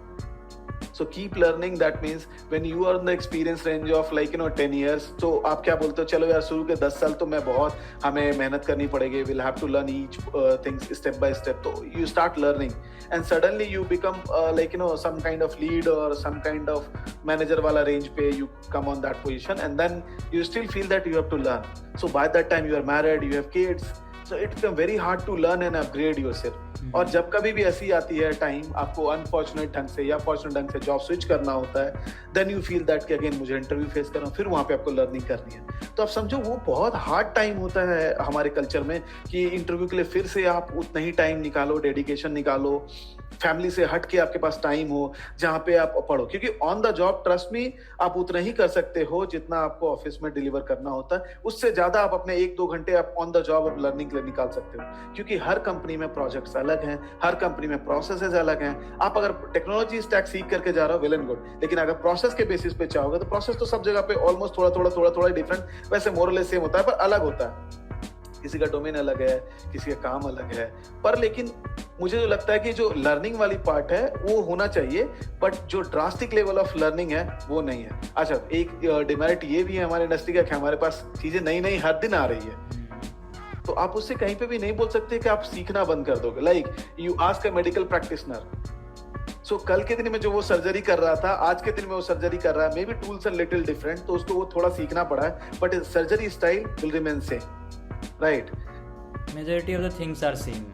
So keep learning, that means when you are in the experience range of 10 years, तो आप क्या बोलते हो, चलो यार शुरू के 10 साल तो मैं बहुत, हमें मेहनत करनी पड़ेगी, we'll have to learn each things step by step. तो you start learning and suddenly you become some kind of lead or some kind of manager वाला range पे you come on that position, and then you still feel that you have to learn. So by that time you are married, you have kids, so it becomes very hard to learn and upgrade yourself. और जब कभी भी ऐसी आती है time, आपको unfortunate ढंग से या फॉर्चुनेट ढंग से जॉब स्विच करना होता है, देन यू फील दैट कि अगेन मुझे इंटरव्यू फेस करना, फिर वहां पे आपको लर्निंग करनी है। तो आप समझो वो बहुत हार्ड टाइम होता है हमारे कल्चर में कि इंटरव्यू के लिए फिर से आप उतना ही टाइम निकालो, डेडिकेशन निकालो, फैमिली से हट के आपके पास टाइम हो जहां पे आप पढ़ो, क्योंकि on the job trust me आप उतना ही कर सकते हो जितना आपको ऑफिस में डिलीवर करना होता है, उससे ज्यादा आप अपने 1-2 घंटे आप ऑन द जॉब लर्निंग के लिए निकाल सकते हो, क्योंकि हर कंपनी में प्रोजेक्ट्स अलग हैं, हर कंपनी में प्रोसेसेस अलग हैं। आप अगर टेक्नोलॉजी स्टैक सीख करके जा रहे हो, वेल एंड गुड, लेकिन अगर प्रोसेस के बेसिस पे चाहोगे तो प्रोसेस तो सब जगह पे ऑलमोस्ट थोड़ा डिफरेंट, वैसे मोरलेस सेम होता है पर अलग होता है, किसी का डोमेन अलग है, किसी का काम अलग है, पर लेकिन मुझे जो लगता है कि जो लर्निंग वाली पार्ट है वो होना चाहिए, बट जो ड्रास्टिक लेवल ऑफ लर्निंग है वो नहीं है। अच्छा, एक डिमेरिट ये भी है हमारे इंडस्ट्री का कि हमारे पास चीजें नई हर दिन आ रही है, तो आप उससे कहीं पे भी नहीं बोल सकते कि आप सीखना बंद कर दोगे। Like you ask a medical practitioner, so कल के दिन में जो वो सर्जरी कर रहा था, आज के दिन में वो सर्जरी कर रहा है, maybe tools are little different, तो उसको वो थोड़ा सीखना पड़ा है, but surgery style will remain same, right?
Majority of the things are same.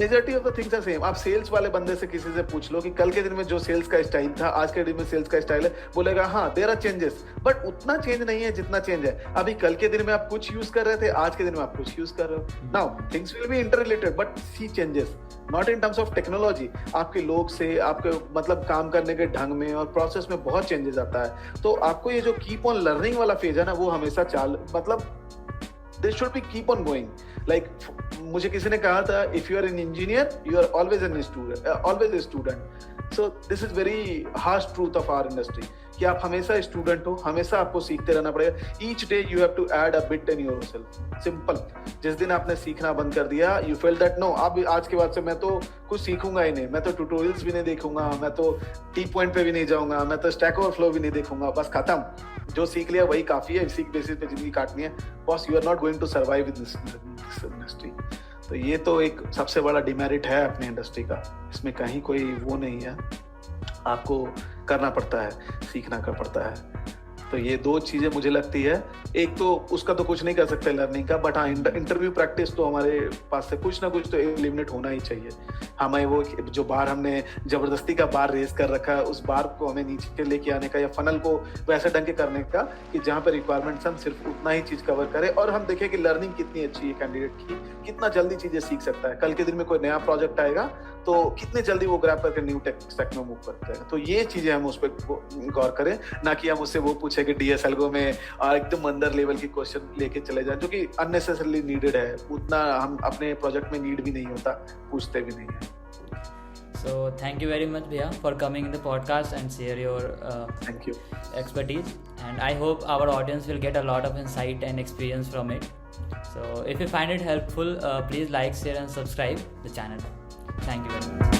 Majority of the things are same. आप सेल्स वाले बंदे से किसी से पूछ लो कि कल के दिन में जो सेल्स का स्टाइल था, आज के दिन में सेल्स का स्टाइल है, बोलेगा हाँ देयर आर चेंजेस, बट उतना चेंज नहीं है जितना चेंज है। अभी कल के दिन में आप कुछ यूज कर रहे थे, आज के दिन में आप कुछ यूज कर रहे हो। Now things will be interrelated, but see changes not in terms of technology, आपके लोग से, आपके मतलब काम करने के ढंग में और प्रोसेस में बहुत चेंजेस आता है। तो आपको ये जो कीप ऑन लर्निंग वाला फेज है ना, वो हमेशा मतलब this should be keep on going. Like मुझे किसी ने कहा था, if you are an engineer, you are always a student. So this is very harsh truth of our industry कि आप हमेशा स्टूडेंट हो, हमेशा आपको सीखते रहना पड़ेगा। Each day you have to add a bit in yourself. Simple. जिस दिन आपने सीखना बंद कर दिया, you feel that no, अब आज के बाद से मैं तो कुछ सीखूंगा ही नहीं, मैं तो ट्यूटोरियल्स भी नहीं देखूंगा, मैं तो टी पॉइंट पे भी नहीं जाऊंगा, मैं तो स्टैक ओवरफ्लो भी नहीं देखूंगा, बस खत्म, जो सीख लिया वही काफी है, इसी बेसिस पे जिंदगी काटनी है boss, you are not going to survive in this industry. तो ये तो एक सबसे बड़ा डिमेरिट है अपनी इंडस्ट्री का, इसमें कहीं कोई वो नहीं है, आपको करना पड़ता है, सीखना कर पड़ता है। तो ये 2 चीजें मुझे लगती है, एक तो उसका तो कुछ नहीं कर सकते लर्निंग का, बट हाँ इंटरव्यू प्रैक्टिस तो हमारे पास से कुछ ना कुछ तो एलिमिनेट होना ही चाहिए। हमें वो जो बार हमने जबरदस्ती का बार रेस कर रखा है, उस बार को हमें नीचे लेके आने का, या फनल को वैसे ढंग के करने का कि जहाँ पे रिक्वायरमेंट्स हम सिर्फ उतना ही चीज कवर करें, और हम देखें कि लर्निंग कितनी अच्छी है कैंडिडेट की, कितना जल्दी चीजें सीख सकता है। कल के दिन में कोई नया प्रोजेक्ट आएगा तो कितने जल्दी वो ग्रैब करके न्यू टेक स्टैक में मूव करता है। तो ये चीजें हम उस पर गौर करें, ना कि हम उससे वो पूछे कि डीएसएलगो में एकदम अंदर लेवल की क्वेश्चन लेके चले जाएं, जो कि अननेसेसरली नीडेड है, उतना हम अपने प्रोजेक्ट में नीड भी नहीं होता, पूछते भी नहीं है।
So thank you very much, Bhaiya, for coming in the podcast and share your
Thank you.
expertise. And I hope our audience will get a lot of insight and experience from it. So if you find it helpful, please like, share and subscribe the channel. Thank you very much.